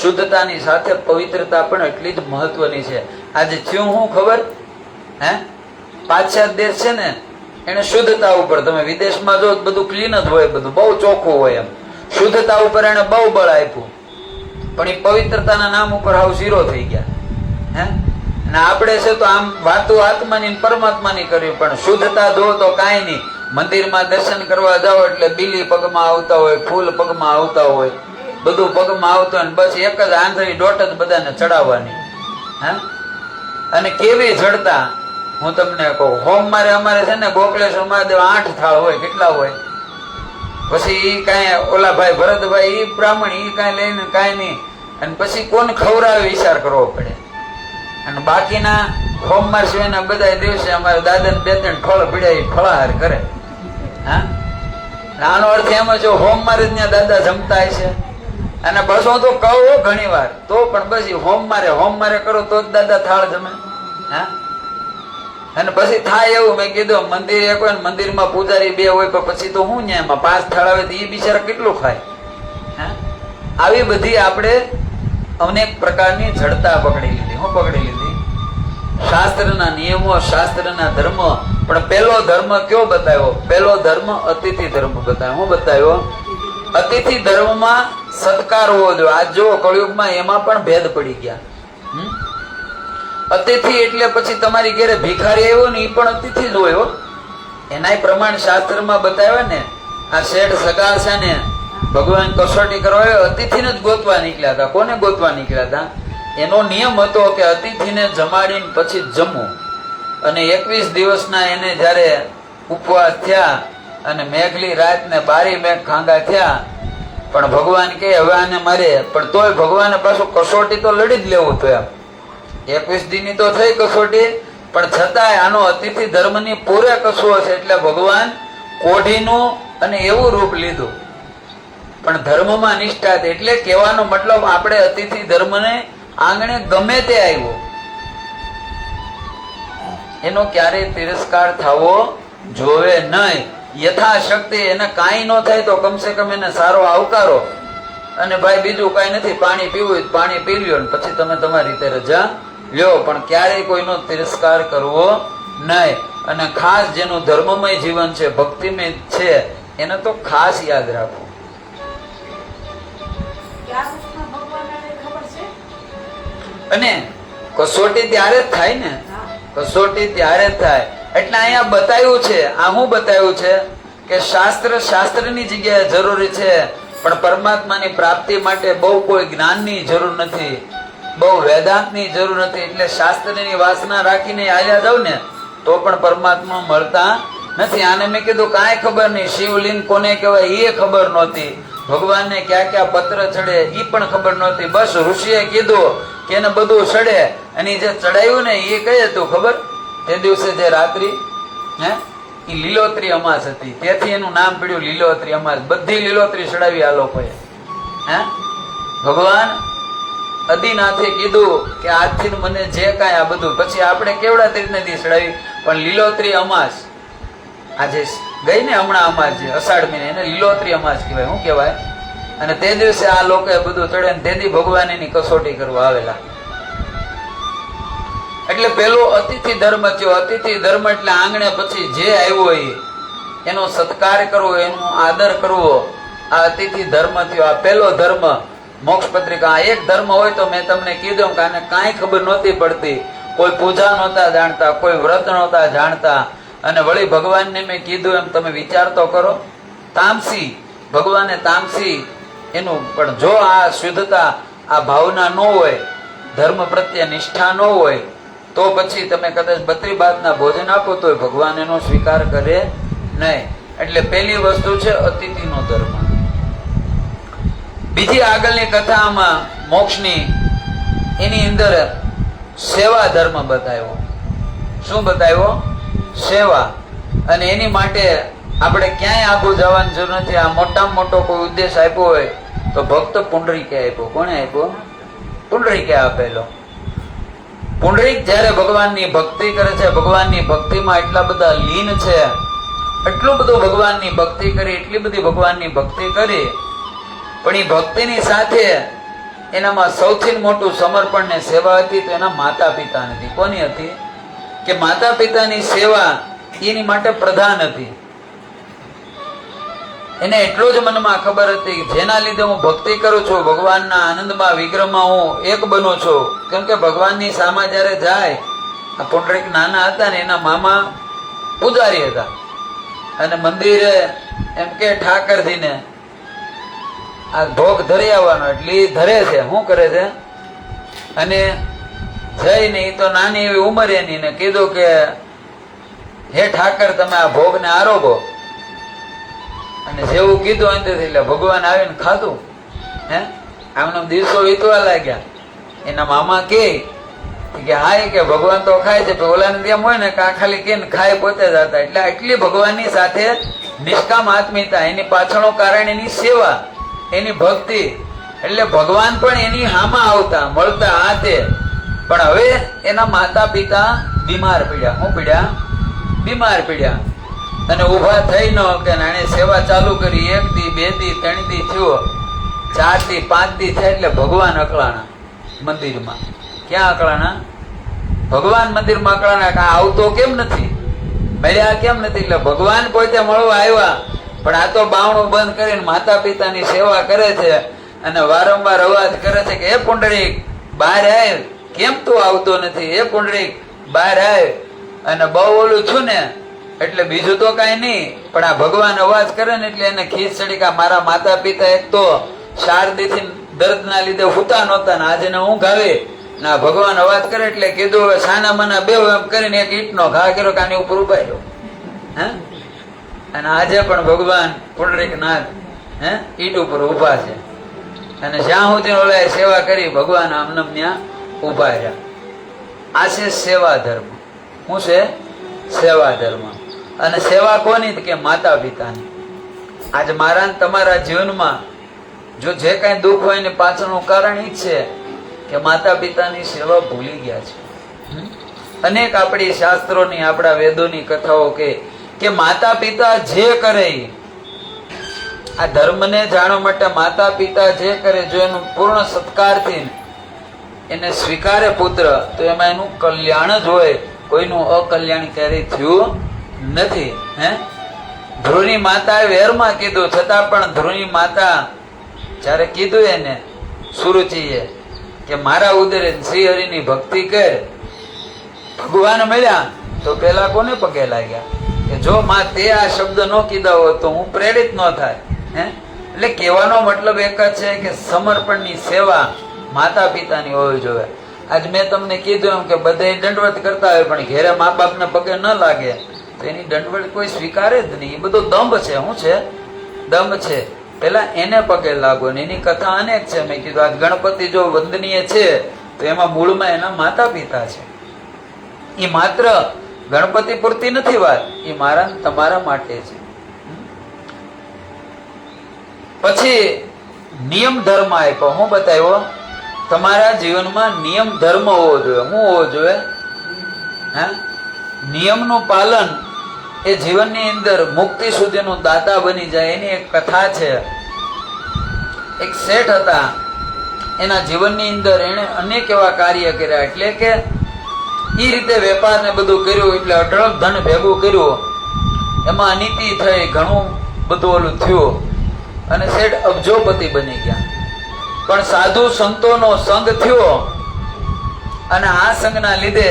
શુદ્ધતાની સાથે પવિત્રતા પણ એટલી જ મહત્વની છે. આજે થયું શું ખબર? પાશ્ચાત્ય દેશ છે ને, એને શુદ્ધતા ઉપર, તમે વિદેશમાં જો બધું ક્લીન જ હોય, બધું બહુ ચોખ્ખું હોય, એમ શુદ્ધતા ઉપર એને બહુ બળ આપ્યું, પણ એ પવિત્રતાના નામ ઉપર હાવ ઝીરો થઈ ગયા. અને આપણે છે તો આમ વાતો આત્માની પરમાત્માની કરી, પણ શુદ્ધતા જો તો કાંઈ નહીં. મંદિરમાં દર્શન કરવા જાઓ એટલે બીલી પગમાં આવતા હોય, ફૂલ પગમાં આવતા હોય, બધું પગમાં આવતું હોય, બસ એક જ આંધળી દોટ જ બધાને ચડાવવાની. અને કેવી જડતા! હું તમને કહું, હોમ મારે અમારે છે ને ગોકળેશ્વર મહાદેવ 8 થાળ હોય. કેટલા હોય? પછી ઈ કાંઈ ઓલા ભાઈ ભરતભાઈ ઈ બ્રાહ્મણ ઈ કાંઈ લઈને કાંઈ નહીં. અને પછી કોણ ખવડાવે વિચાર કરવો પડે. અને બાકીના સોમવાર સિવાયના બધા દિવસે અમારા દાદાને 2-3 ફળ પીડ્યા ફળાહાર કરે. હા, આનો અર્થ એમ જ સોમવારે જ ત્યાં દાદા જમતા છે. અને બસ હું તો કહું ઘણી વાર તો પણ બસ સોમવારે કરો તો જ દાદા થાળ જમે. હા, અને પછી થાય એવું મેં કીધું મંદિર એક હોય ને મંદિરમાં પૂજારી 2 હોય પણ પછી તો હું ને એમાં 5 થાળ આવે તો એ બિચારા કેટલું ખાય. હા, આવી બધી આપણે અનેક પ્રકારની જડતા પકડી લીધી. હું પકડી લીધી? શાસ્ત્રના નિયમો, શાસ્ત્રના ધર્મ. પણ પેલો ધર્મ કયો બતાવ્યો? પેલો ધર્મ અતિથિ ધર્મ બતાવ્યો. હું બતાવ્યો? અતિથિ ધર્મમાં સત્કાર હોવો જોઈએ. આજ જો કળિયુગમાં એમાં પણ ભેદ પડી ગયા. અતિથિ એટલે પછી તમારી ઘરે ભિખારી આવ્યો ને એ પણ અતિથિ જ હોય. એના પ્રમાણ શાસ્ત્રમાં બતાવ્યા ને. આ શેઠ સગા છે ને ભગવાન કસોટી કરવા અતિથિને જ ગોતવા નીકળ્યા હતા. કોને ગોતવા નીકળ્યા હતા? એનો નિયમ હતો કે અતિથિને જમાડીને પછી જમવું. અને 21 દિવસના એને જયારે ઉપવાસ થયા અને મેઘલી રાત ને 12 મેઘ ખાંગા થયા, પણ ભગવાન કે હવે આને મારે, પણ તોય ભગવાને પાછું કસોટી તો લડી જ લેવું તો એમ. 21 દીની તો થઈ કસોટી, પણ છતાંય આનો અતિથિ ધર્મની પૂરે કસવો છે એટલે ભગવાન કોઢીનું અને એવું રૂપ લીધું. પણ ધર્મમાં નિષ્ઠા હતી. એટલે કહેવાનો મતલબ આપણે અતિથિ ધર્મને આંગણે ગમે તે આવ્યો એનો ક્યારેય તિરસ્કાર થવો જોવે નહીં. યથાશક્તિ એને કાંઈ ન થાય તો કમસે કમ એને સારો આવકારો. અને ભાઈ બીજું કાંઈ નથી, પાણી પીવું હોય પાણી પી લ્યો ને પછી તમે તમારી રીતે રજા લ્યો, પણ ક્યારેય કોઈનો તિરસ્કાર કરવો નહીં. અને ખાસ જેનું ધર્મમય જીવન છે, ભક્તિમય છે, એને તો ખાસ યાદ રાખવું. અને કસોટી ત્યારે જ થાય ને, કસોટી ત્યારે જ થાય. એટલે અહીંયા બતાવ્યું છે, આ હું બતાવ્યું છે કે શાસ્ત્રની જગ્યાએ જરૂરી છે, પણ પરમાત્માની પ્રાપ્તિ માટે બહુ કોઈ જ્ઞાનની જરૂર નથી, બહુ વેદાંતની જરૂર નથી. એટલે શાસ્ત્રની વાસના રાખીને આવ્યા જાવ ને તો પણ પરમાત્મા મળતા નથી. આને મેં કીધું કાંઈ ખબર નહીં. શિવલિંગ કોને કહેવાય એ ખબર નહોતી. ભગવાનને ક્યાં ક્યાં પત્ર ચડે એ પણ ખબર નહોતી. બસ ઋષિએ કીધું કે એને બધું ચડે. અને જે ચડાયું ને એ કઈ હતું ખબર? તે દિવસે જે રાત્રિ એ લીલોતરી અમાસ હતી, તેથી એનું નામ પડ્યું લીલોતરી અમાસ. બધી લીલોતરી ચડાવી આ લોકોએ. ભગવાન અદિનાથે કીધું કે આજથી મને જે કાંઈ આ બધું, પછી આપણે કેવડા તીર્થને દી ચડાવી, પણ લીલોતરી અમાસ આજે ગઈ ને હમણાં અમાસ જે અષાઢ મહિને, એને લીલોતરી અમાસ કહેવાય. શું કહેવાય? અને તે દિવસે આ લોકોએ બધું ચડે ને તેથી ભગવાન એની કસોટી કરવા આવેલા. એટલે પેલો અતિથિ ધર્મ થયો. અતિથિ ધર્મ એટલે આંગણે પછી જે આવ્યો હોય એનો સત્કાર કરવો, એનો આદર કરવો, આ અતિથિ ધર્મ થયો. આ પેલો ધર્મ મોક્ષ પત્રિકા. આ એક ધર્મ હોય તો મેં તમને કીધું કે આને કાંઈ ખબર નહોતી પડતી. કોઈ પૂજા નહોતા જાણતા, કોઈ વ્રત નહોતા જાણતા. અને વળી ભગવાનને મેં કીધું એમ તમે વિચાર તો કરો. તામસી ભગવાને તામસી એનું, પણ જો આ શુદ્ધતા, આ ભાવના ન હોય, ધર્મ પ્રત્યે નિષ્ઠા ન હોય, તો પછી તમે કદાચ 32 બાતના ભોજન આપો તો ભગવાન એનો સ્વીકાર કરે નહીં. એટલે પેલી વસ્તુ છે અતિથિનો ધર્મ. બીજી આગળની કથામાં મોક્ષની એની અંદર સેવા ધર્મ બતાવ્યો. શું બતાવ્યો? સેવા. અને એની માટે આપણે ક્યાંય આગળ જવાની જરૂર નથી. આ મોટામાં મોટો કોઈ ઉદ્દેશ આપ્યો હોય તો ભક્ત પુંડરીકે આપ્યો. કોને આપ્યો? પુંડરીકે આપેલો. પુંડરીક જયારે ભગવાનની ભક્તિ કરે છે, ભગવાનની ભક્તિમાં એટલા બધા લીન છે, એટલું બધું ભગવાનની ભક્તિ કરી, એટલી બધી ભગવાનની ભક્તિ કરી, પણ એ ભક્તિની સાથે એનામાં સૌથી મોટું સમર્પણ ને સેવા હતી તો એના માતા પિતા નથી. કોની હતી? કે માતા પિતાની સેવા એની માટે પ્રધાન હતી. એને એટલું જ મનમાં ખબર હતી કે જેના લીધે હું ભક્તિ કરું છું, ભગવાનના આનંદમાં વિગ્રહમાં હું એક બનું છું. કેમ કે ભગવાનની સામા જયારે જાય, આ પુંડરીક નાના હતા ને એના મામા પૂજારી હતા, અને મંદિરે એમ કે ઠાકરજીને આ ભોગ ધરી આવવાનો, એટલે એ ધરે છે. શું કરે છે? અને જઈને એ તો નાની એવી ઉંમર એની ને કીધું કે હે ઠાકર તમે આ ભોગને આરોગો. અને જેવું કીધું અંદરથી એટલે ભગવાન આવીને ખાધું. આમનો દિવસો વીતવા લાગ્યા. એના મામા કે કે હા એ કે ભગવાન તો ખાય છે, પણ ઓલાને તેમ હોય ને કે આ ખાલી કે ખાય પોતે જ હતા. એટલે એટલી ભગવાનની સાથે નિષ્કામ આત્મીયતા, એની પાછળનું કારણ એની સેવા, એની ભક્તિ. એટલે ભગવાન પણ એની હામાં આવતા, મળતા હાથે. પણ હવે એના માતા પિતા બીમાર પડ્યા. શું પડ્યા? બીમાર પડ્યા. અને ઉભા થઈ ન કે એને સેવા ચાલુ કરી. 1 દી 2 દી 3 દી થયો, 4 દી 5 દી થયા એટલે ભગવાન અકળાણા મંદિરમાં. ક્યાં અકળાણા? ભગવાન મંદિરમાં અકળાણા. કે આવતો કેમ નથી, મળ્યા કેમ નથી? એટલે ભગવાન પોતે મળવા આવ્યા, પણ આ તો બાવણું બંધ કરીને માતા પિતાની સેવા કરે છે અને વારંવાર અવાજ કરે છે કે હે પુંડરીક બહાર આવ, કેમ તું આવતો નથી? હે પુંડરીક બહાર આવ. અને બહુ ઓલું છું ને એટલે બીજું તો કઈ નહીં, પણ આ ભગવાન અવાજ કરે ને એટલે એને ખીચ ચડી કે મારા માતા પિતા એક તો 4 દીથી દર્દના લીધે હુતા નહોતા ને આજે ઊંઘ આવે ના. ભગવાન અવાજ કરે એટલે કીધું હવે સાના મના બે એમ કરીને એક ઈંટનો ઘા કર્યો, કાની ઉપર ઉભા રહ્યો. હે અને આજે પણ ભગવાન પુંડરીકનાથ ઈંટ ઉપર ઉભા છે. અને જ્યાં સુધી ઓલા સેવા કરી ભગવાન આમનમ ત્યાં ઉભા રહ્યા. આ છે સેવા ધર્મ. શું છે? સેવા ધર્મ. અને સેવા કોની? કે માતા પિતાની. આજે મારા ને તમારા જીવનમાં જો જે કઈ દુઃખ હોય ને પાછળનું કારણ એ છે કે માતા પિતાની સેવા ભૂલી ગયા છે. અનેક આપણી શાસ્ત્રોની, આપણા વેદોની કથાઓ કે માતા પિતા જે કરે, આ ધર્મને જાણવા માટે માતા પિતા જે કરે, જો એનું પૂર્ણ સત્કારથી એને સ્વીકારે પુત્ર, તો એમાં એનું કલ્યાણ જ હોય. કોઈનું અકલ્યાણ ક્યારેય થયું નથી. ધ્રુવની માતાએ વેરમાં કીધું, છતાં પણ ધ્રુવની માતા જયારે કીધું એને સુરુચિએ કે મારા ઉદરે શ્રી હરિની ભક્તિ કર, ભગવાન મળ્યા તો પેલા કોને પગે લાગ્યા કે જો માં તે આ શબ્દ ન કીધા હોત તો હું પ્રેરિત ન થાય. એટલે કહેવાનો મતલબ એક જ છે કે સમર્પણની સેવા માતા પિતાની હોવી જોઈએ. આજ મેં તમને કીધું એમ કે બધા દંડવત કરતા હોય પણ ઘેરે મા બાપને પગે ન લાગે તો એની દંડવત કોઈ સ્વીકારે જ નહીં. એ બધો દંભ છે. શું છે? દંભ છે. પેલા એને પગે લાગો. એની કથા અનેક છે. મેં કીધું આ ગણપતિ જો વંદનીય છે તો એમાં મૂળમાં એના માતા પિતા છે. એ માત્ર ગણપતિ પૂરતી નથી વાત, એ મારા તમારા માટે છે. પછી નિયમ ધર્મ આપ્યો. હું બતાવ્યો? તમારા જીવનમાં નિયમ ધર્મ હોવો જોઈએ. શું હોવો જોઈએ? નિયમનું પાલન એ જીવનની અંદર મુક્તિ સુધીનું દાતા બની જાય. એની એક કથા છે. એક શેઠ હતા, એના જીવનની અંદર એને અનેક એવા કાર્ય કર્યા. એટલે કે એ રીતે વેપાર ને બધું કર્યું, એટલે અઢળક ધન ભેગું કર્યું. એમાં અનીતિ થઈ, ઘણું બધું ઓલું થયું અને શેઠ અબજોપતિ બની ગયા. પણ સાધુ સંતોનો સંગ થયો અને આ સંગના લીધે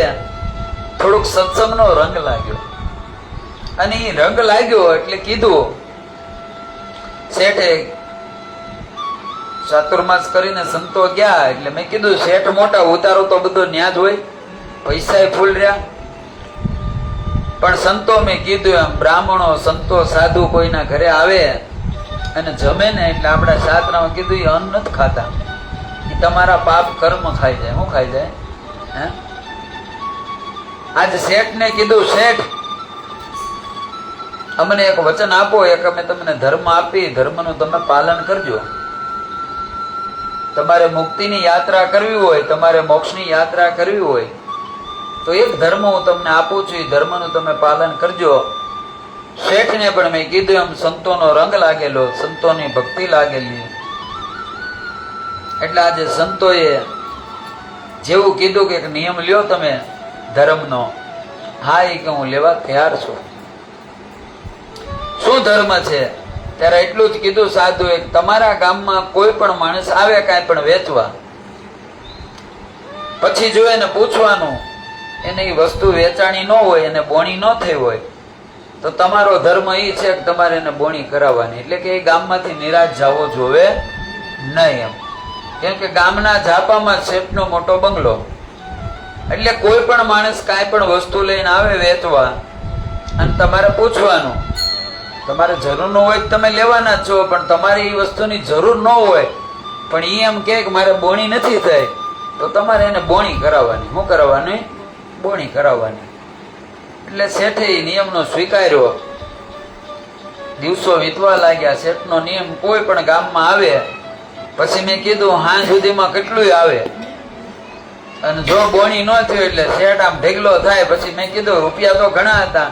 થોડુંક સત્સંગનો રંગ લાગ્યો. અને એ રંગ લાગ્યો એટલે કીધું, શેઠે ચાતુર્માસ કરીને સંતો ગયા એટલે મેં કીધું શેઠ મોટા, ઉતારો તો બધો ન્યા જ હોય, પૈસા ફૂલ રહ્યા. પણ સંતો મેં કીધું એમ બ્રાહ્મણો સંતો સાધુ કોઈના ઘરે આવે અને જમે ને એટલે આપણા શાસ્ત્રમાં કીધું એ અન્ન નથી ખાતા, એ તમારા પાપ કર્મ ખાઈ જાય. શું ખાઈ જાય? આજ શેઠ ને કીધું, શેઠ અમને એક વચન આપો, એક અમે તમને ધર્મ આપી, ધર્મનું તમે પાલન કરજો. તમારે મુક્તિની યાત્રા કરવી હોય, તમારે મોક્ષની યાત્રા કરવી હોય તો એક ધર્મ હું તમને આપું છું, એ ધર્મનું તમે પાલન કરજો. શેઠને પણ મેં કીધું એમ સંતોનો રંગ લાગેલો, સંતોની ભક્તિ લાગેલી. એટલે આજે સંતોએ જેવું કીધું કે નિયમ લ્યો તમે ધર્મનો, હા એ કે હું લેવા તૈયાર છું. શું ધર્મ છે? ત્યારે એટલું જ કીધું સાધુ એક, તમારા ગામમાં કોઈ પણ માણસ આવે કાંઈ પણ વેચવા, પછી જો એને પૂછવાનું એને એ વસ્તુ વેચાણી ન હોય, એને બોણી ન થઈ હોય તો તમારો ધર્મ એ છે કે તમારે એને બોણી કરાવવાની. એટલે કે એ ગામમાંથી નિરાશ જવો જોવે નહીં એમ. કેમ કે ગામના ઝાપામાં શેઠનો મોટો બંગલો, એટલે કોઈ પણ માણસ કાંઈ પણ વસ્તુ લઈને આવે વેચવા અને તમારે પૂછવાનું, તમારે જરૂર ન હોય તમે લેવાના જ છો, પણ તમારે એ વસ્તુની જરૂર ન હોય પણ એ એમ કે મારે બોણી નથી થઈ તો તમારે એને બોણી કરાવવાની. શું કરાવવાની? બોણી કરાવવાની. એટલે શેઠે એ નિયમનો સ્વીકાર્યો. દિવસો વીતવા લાગ્યા. શેઠનો નિયમ કોઈ પણ ગામમાં આવે પછી મેં કીધું હાંજ સુધીમાં કેટલું આવે, અને જો બોણી ન થયું એટલે શેઠ આમ ઢેગલો થાય. પછી મેં કીધું રૂપિયા તો ઘણા હતા.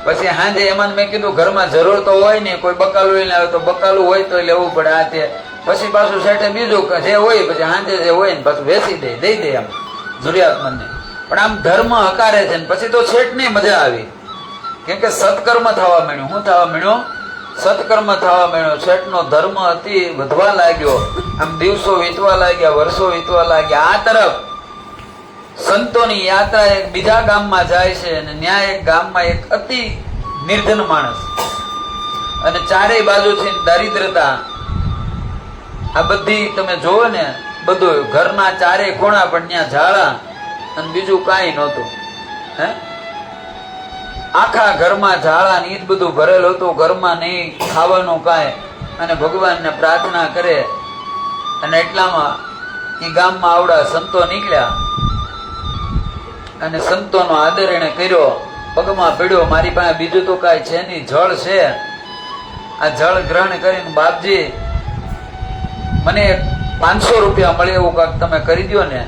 પછી હાંજે એમાં મેં કીધું ઘરમાં જરૂર તો હોય ને, કોઈ બકાલું લઈને આવે તો બકાલું હોય તો લેવું પડે આ તે. પછી પાછું શેઠે બીજું જે હોય પછી હાંજે જે હોય ને પાછું વેચી દઈ દે આમ જરૂરિયાતમંદને. પણ આમ ધર્મ હકારે છે ને પછી તો શેઠ ને મજા આવી, કેમ કે સત્કર્મ થવા માંડ્યું. શું થવા માંડ્યું? સત્કર્મ થવા માંડ્યો. શેઠનો ધર્મ અતિ વધવા લાગ્યો. આમ દિવસો વીતવા લાગ્યા, વર્ષો વીતવા લાગ્યા. આ તરફ સંતોની યાત્રા એક બીજા ગામમાં જાય છે, અને ત્યાં એક ગામમાં એક અતિ નિર્ધન માણસ, અને ચારેય બાજુથી દારિદ્રતા. આ બધી તમે જોવો ને, બધું ઘરના ચારે ખૂણા પણ ત્યાં ઝાડા અને બીજું કાંઈ નહોતું. હે, આખા ઘરમાં ઝાડા ને ઈ બધું ભરેલું હતું. ઘરમાં નહીં ખાવાનું કાંઈ, અને ભગવાનને પ્રાર્થના કરે. અને એટલામાં એ ગામમાં આવડા સંતો નીકળ્યા, અને સંતોનો આદર એને કર્યો. પગમાં પડ્યો, મારી પાસે બીજું તો કાંઈ છે નહીં, જળ છે. આ જળ ગ્રહણ કરીને બાપજી મને 500 રૂપિયા મળે એવું કાંઈક તમે કરી દો ને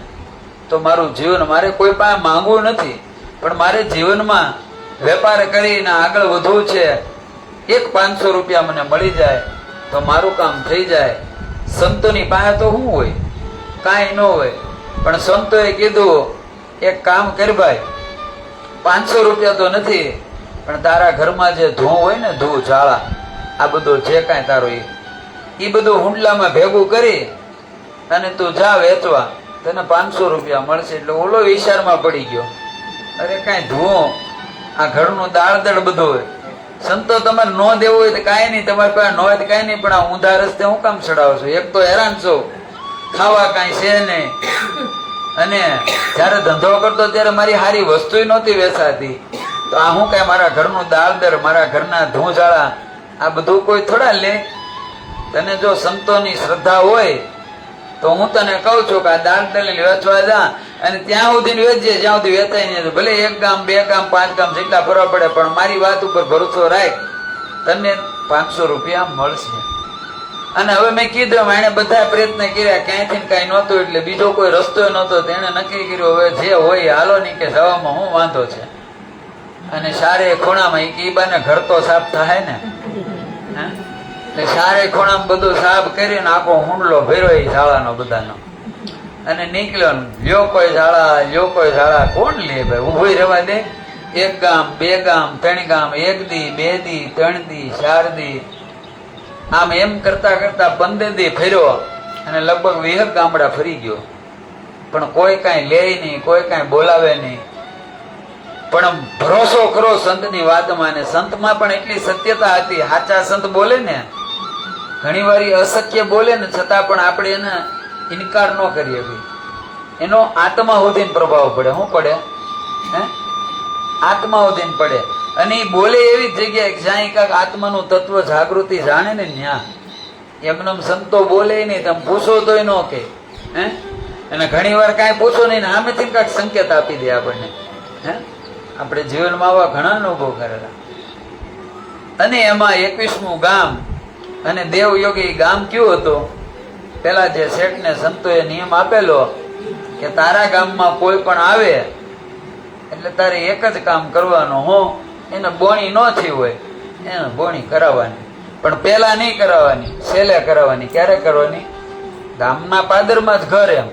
તો મારું જીવન, મારે કોઈ પાસે માંગવું નથી, પણ મારે જીવનમાં વેપાર કરીને આગળ વધવું છે. એક 500 રૂપિયા મને મળી જાય તો મારું કામ થઈ જાય. સંતોની પાસે તો શું હોય? કાંઈ ન હોય. પણ સંતોએ કીધું એક કામ કર ભાઈ, 500 રૂપિયા તો નથી, પણ તારા ઘરમાં જે ધૂ હોય ને, ધૂ ઝાડા, આ બધું જે કાંઈ તારો એ બધું હુંડલામાં ભેગું કરી અને તું જા વેચવા, તને 500 રૂપિયા મળશે. એટલે ઓલો વિચારમાં પડી ગયો, અરે કાંઈ ધુઓ, આ ઘરનું દાળ દળ બધું હોય. સંતો તમારે ન દેવું હોય તો કાંઈ નહીં, તમારી પાસે ન હોય તો કાંઈ નહીં, પણ આ ઊંધા રસ્તે હું કામ ચડાવશો? એક તો હેરાન છો, ખાવા કાંઈ છે નહીં. અને જયારે ધંધો કરતો ત્યારે મારી સારી વસ્તુ નહોતી વેચાતી, તો આ હું કાંઈ મારા ઘરનું દાળ દળ, મારા ઘરના ધૂંઝાળા, આ બધું કોઈ થોડા લે? તને જો સંતોની શ્રદ્ધા હોય તો હું તને કહું છું કે આ દાળ દળ વેચવા જા, અને ત્યાં સુધી વેચજે જ્યાં સુધી વેચાય નહીં. ભલે 1 ગામ 2 ગામ 5 ગામ જેટલા ફરવા પડે, પણ મારી વાત ઉપર ભરોસો રાખ, તને 500 રૂપિયા મળશે. અને હવે મેં કીધું એને બધા પ્રયત્ન કર્યા, ક્યાંયથી કાંઈ નહોતું, એટલે બીજો કોઈ રસ્તો નહોતો. તેને નક્કી કર્યું હવે જે હોય હાલો નહીં, કે જવામાં શું વાંધો છે. અને સારે ખૂણામાં ઈ બાને ઘર તો સાફ થાય ને, એટલે સારે ખૂણામાં બધું સાફ કરીને આખો હુંડલો ભર્યો એ ઝાડાનો બધાનો, અને નીકળ્યો. લ્યો કોઈ ઝાડા, લ્યો કોઈ ઝાડા, કોણ લે ભાઈ? ઉભી રહેવા દે. 1 ગામ 2 ગામ 3 ગામ, 1 દી 2 દી 3 દી 4 દી, આમ એમ કરતા કરતા 15 દી ફર્યો, અને લગભગ 20 ગામડા ફરી ગયો. પણ કોઈ કાંઈ લે નહીં, કોઈ કાંઈ બોલાવે નહીં. પણ ભરોસો કરો સંતની વાતમાં, ને સંતમાં પણ એટલી સત્યતા હતી. સાચા સંત બોલે ને, ઘણી વાર અસત્ય બોલે ને, છતાં પણ આપણે એને ઇનકાર ન કરીએ. એનો આત્મા સુધીને પ્રભાવ પડે. શું પડે? હે, આત્મા સુધીને પડે. અને એ બોલે એવી જગ્યાએ જ્યાં કાંઈક આત્માનું તત્વ જાગૃતિ જાણે ને, ત્યાં. એમને સંતો બોલે નહીં, તમે પૂછો તોય ન કે. હે, અને ઘણી વાર કાંઈ પૂછો નહીં ને સામેથી કાંઈક સંકેત આપી દે આપણને. હે, આપણે જીવનમાં આવા ઘણા અનુભવ કરેલા. અને એમાં 21મું ગામ, અને દેવયોગી ગામ કયું હતું? પેલા જે શેઠને સંતોએ નિયમ આપેલો કે તારા ગામમાં કોઈ પણ આવે એટલે તારે એક જ કામ કરવાનું, હું એને બોણી ન થઈ હોય એને બોણી કરાવવાની, પણ પેલા નહીં કરાવવાની, છેલ્લે કરાવવાની. ક્યારે કરવાની? ગામના પાદરમાં જ ઘર એમ,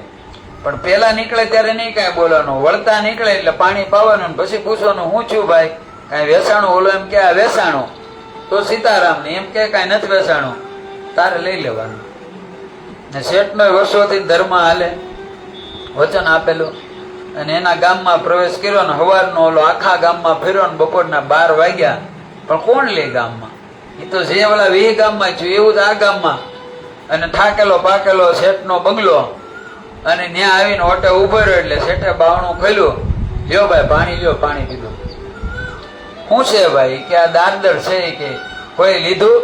પણ પેલા નીકળે ત્યારે નહીં કાંઈ બોલવાનું. વળતા નીકળે એટલે પાણી પાવાનું, પછી પૂછવાનું હું છું ભાઈ, કાંઈ વેસાણું? ઓલો એમ કે આ વેસાણું, તો સીતારામ ને એમ કે કાંઈ નથી વેસાણું, તારે લઈ લેવાનું. ને શેઠનો વર્ષોથી ધર્મ હાલે, વચન આપેલું, અને એના ગામમાં પ્રવેશ કર્યો ને સવારનો ઓલો આખા ગામમાં ફેર્યો ને બપોરના 12 વાગ્યા. પણ કોણ લે ગામમાં? એ તો જે ઓલા 20 ગામમાં છું એવું જ આ ગામમાં. અને થાકેલો પાકેલો શેઠનો બંગલો, અને ત્યાં આવીને ઓટે ઉભો રહ્યો. એટલે શેઠે બાવણું ખોલ્યું, લ્યો ભાઈ પાણી લ્યો. પાણી પીધું. શું છે ભાઈ? કે આ દારદર છે. કે કોઈ લીધું?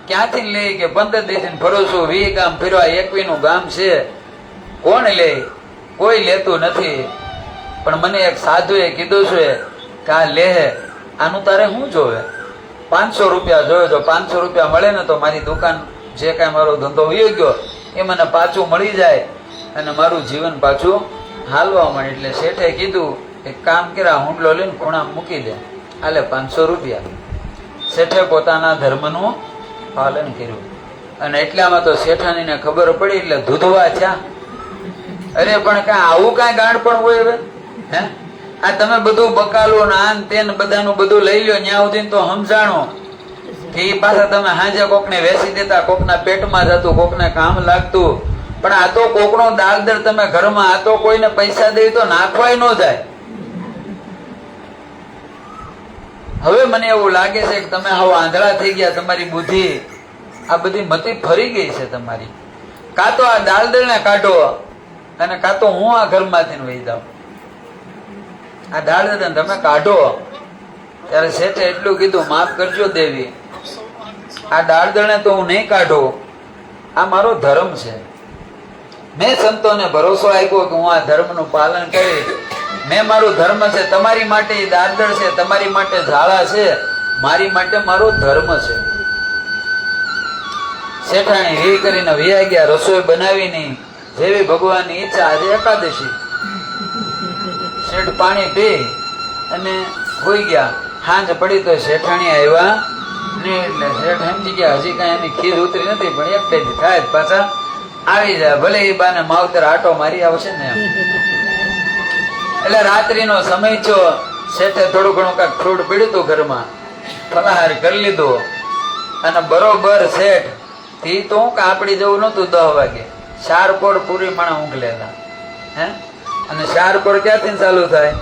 ક્યાંથી લે? કે 15 દિવસથી ફરું છું, 20 ગામ ફેરવા, 21નું ગામ છે, કોણ લે? કોઈ લેતું નથી. પણ મને એક સાધુએ કીધું છે કે આ લે, આનું તારે શું જોવે? 500 રૂપિયા જોવે, તો 500 રૂપિયા મળે ને તો મારી દુકાન, જે કાંઈ મારો ધંધો વયો ગયો એ મને પાછું મળી જાય અને મારું જીવન પાછું હાલવા મળે. એટલે શેઠે કીધું એક કામ કર્યા, હુંડલો લઈને ખૂણામાં મૂકી દે, આલે 500 રૂપિયા. શેઠે પોતાના ધર્મનું પાલન કર્યું અને એટલામાં તો શેઠાણીને ખબર પડી એટલે ધૂધવા થયા. અરે પણ કાંઈ આવું કાંઈ ગાંડ પણ હોય હવે? હે, આ તમે બધું બકાલો ને આન તેન બધાનું બધું લઈ લ્યો, ન્યા સુધી તો સમજાણો કે એ પાછા તમે હાજે કોકને વેચી દેતા, કોકના પેટમાં જતું, કોકને કામ લાગતું. પણ આ તો કોકનો દાલદર તમે ઘરમાં, આ તો કોઈને પૈસા દે તો નાખવાય ન જાય. હવે મને એવું લાગે છે કે તમે હવે આંધળા થઈ ગયા, તમારી બુદ્ધિ આ બધી મતી ફરી ગઈ છે તમારી. કાં તો આ દાલદર ને કાઢો અને કાં તો હું આ ઘરમાંથી વહી જાઉં. આ દાલદર તમે કાઢો. ત્યારે શેઠે એટલું કીધું, માફ કરજો દેવી, આ દાળદળને તો હું નહીં કાઢું, આ મારો ધર્મ છે. મેં સંતોને ભરોસો આપ્યો કે હું આ ધર્મનું પાલન કરીશ. મેં મારું ધર્મ છે, તમારી માટે એ દાળદળ છે, તમારી માટે ઝાડા છે, મારી માટે મારો ધર્મ છે. શેઠાણી રી કરીને વૈયા ગયા, રસોઈ બનાવી નહીં. જેવી ભગવાનની ઈચ્છા, આજે એકાદશી. શેઠ પાણી પી અને હોઈ ગયા. સાંજ પડી તો શેઠાણી આવ્યા ને એટલે શેઠ સમજી ગયા હજી કાંઈ એની ખીર ઉતરી નથી, પણ એક ટાઈમ થાય પાછા આવી જાય, ભલે એ બાને માવતર આટો મારી આવશે ને. એટલે રાત્રિનો સમય છો. શેઠે થોડું ઘણું કાંઈક ફ્રૂટ પીડ્યું હતું ઘરમાં, ફલાહાર કરી લીધો અને બરોબર શેઠ થી તો હું આપડી જવું નતું 10 વાગે. 4 પોર પૂરી માણા ઊંઘ લેતા. હે, અને 4 પોર ક્યાંથી ચાલુ થાય?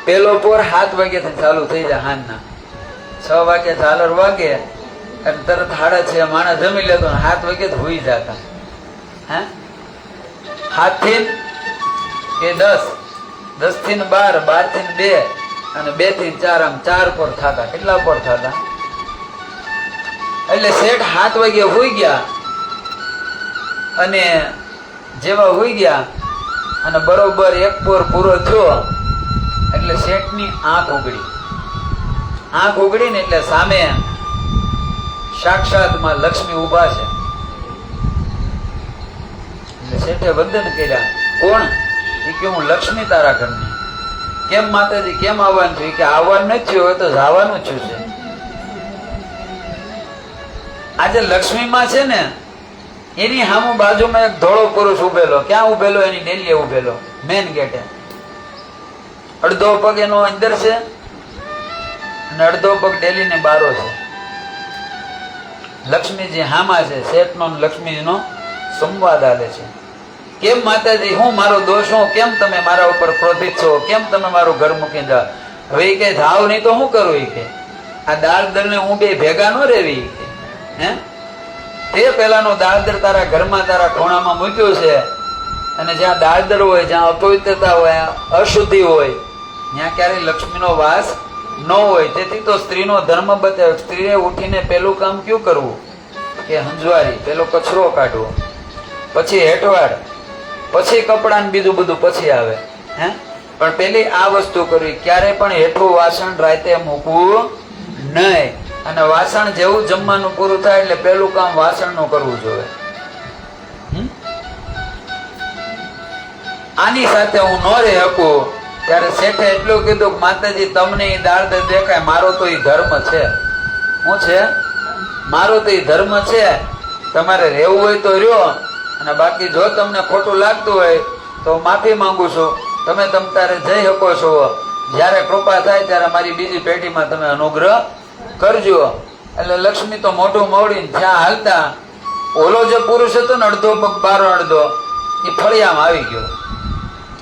પેલો પોર 7 વાગ્યાથી ચાલુ થઈ જાય, હાંજના 6 વાગે ઝાલર વાગે અને તરત 6:30 માણસ જમી લેતો ને 7 વાગે જ હોઈ જતા. હે, 7 થી કે 10, 10 થી 12, 12 થી 2 અને 2 થી 4, આમ 4 પોર થતા. કેટલા પોર થતા? એટલે શેઠ 7 વાગે હોઈ ગયા અને જેવા હોઈ ગયા અને બરોબર 1 પોર પૂરો થયો એટલે શેઠની આંખ ઉગડી. આંખ ઉગડી ને એટલે સામે સાક્ષાત માં લક્ષ્મી ઉભા છે. એટલે શેઠે વંદન કર્યા. કોણ? એ કે હું લક્ષ્મી તારા ઘરની. કેમ માતાજી, કેમ આવવાનું છું? કે આવવાનું નથી હોય તો જવાનું છું છે. આજે લક્ષ્મીમાં છે ને એની સામુ બાજુમાં એક ધોળો પુરુષ ઉભેલો. ક્યાં ઉભેલો? એની ડેલીએ ઉભેલો, મેન ગેટે. અડધો પગ એનો અંદર છે અને અડધો પગ ડેલી ને બારો છે. લક્ષ્મીજી હામા છે. શેઠનો લક્ષ્મીજીનો સંવાદ આલે છે. કેમ માતાજી, હું મારો દોષ હું? કેમ તમે મારા ઉપર ક્રોધિત છો? કેમ તમે મારું ઘર મૂકી જાઓ? હવે એ કે જાવ નહીં તો શું કરું? એ કે આ દાળદર ને હું બે ભેગા ન રેવી. હે, તે પેલાનો દાળદર તારા ઘરમાં તારા ખૂણામાં મૂક્યો છે અને જ્યાં દાળદર હોય, જ્યાં અપવિત્રતા હોય, અશુદ્ધિ હોય, ત્યાં ક્યારેય લક્ષ્મીનો વાસ ન હોય. તેથી તો સ્ત્રીનો ધર્મ બતાવ્યો. સ્ત્રીએ ઉઠીને પેલું કામ કયું કરવું? કે હંજવારી, પેલો કચરો કાઢવો, પછી હેઠવાડ, પછી કપડા ને બીજું બધું પછી આવે. હે, પણ પેલી આ વસ્તુ કરવી. ક્યારે પણ હેઠું વાસણ રાતે મૂકવું નહીં. અને વાસણ જેવું જમવાનું પૂરું થાય એટલે પેલું કામ વાસણ નું કરવું જોઈએ. આની સાથે હું ન રહી શકું. ત્યારે શેઠે એટલું કીધું કે માતાજી, તમને એ દાળદર દેખાય, મારો તો એ ધર્મ છે. શું છે? મારો તો એ ધર્મ છે. તમારે રહેવું હોય તો રહ્યો, અને બાકી જો તમને ખોટું લાગતું હોય તો માફી માંગુ છું. તમે તારે જઈ શકો છો. જયારે કૃપા થાય ત્યારે મારી બીજી પેઢીમાં તમે અનુગ્રહ કરજો. એટલે લક્ષ્મી તો મોઢું મોડીને જ્યાં હાલતા ઓલો જે પુરુષ હતો ને અડધો પગ બારો અડધો, એ ફળિયામાં આવી ગયો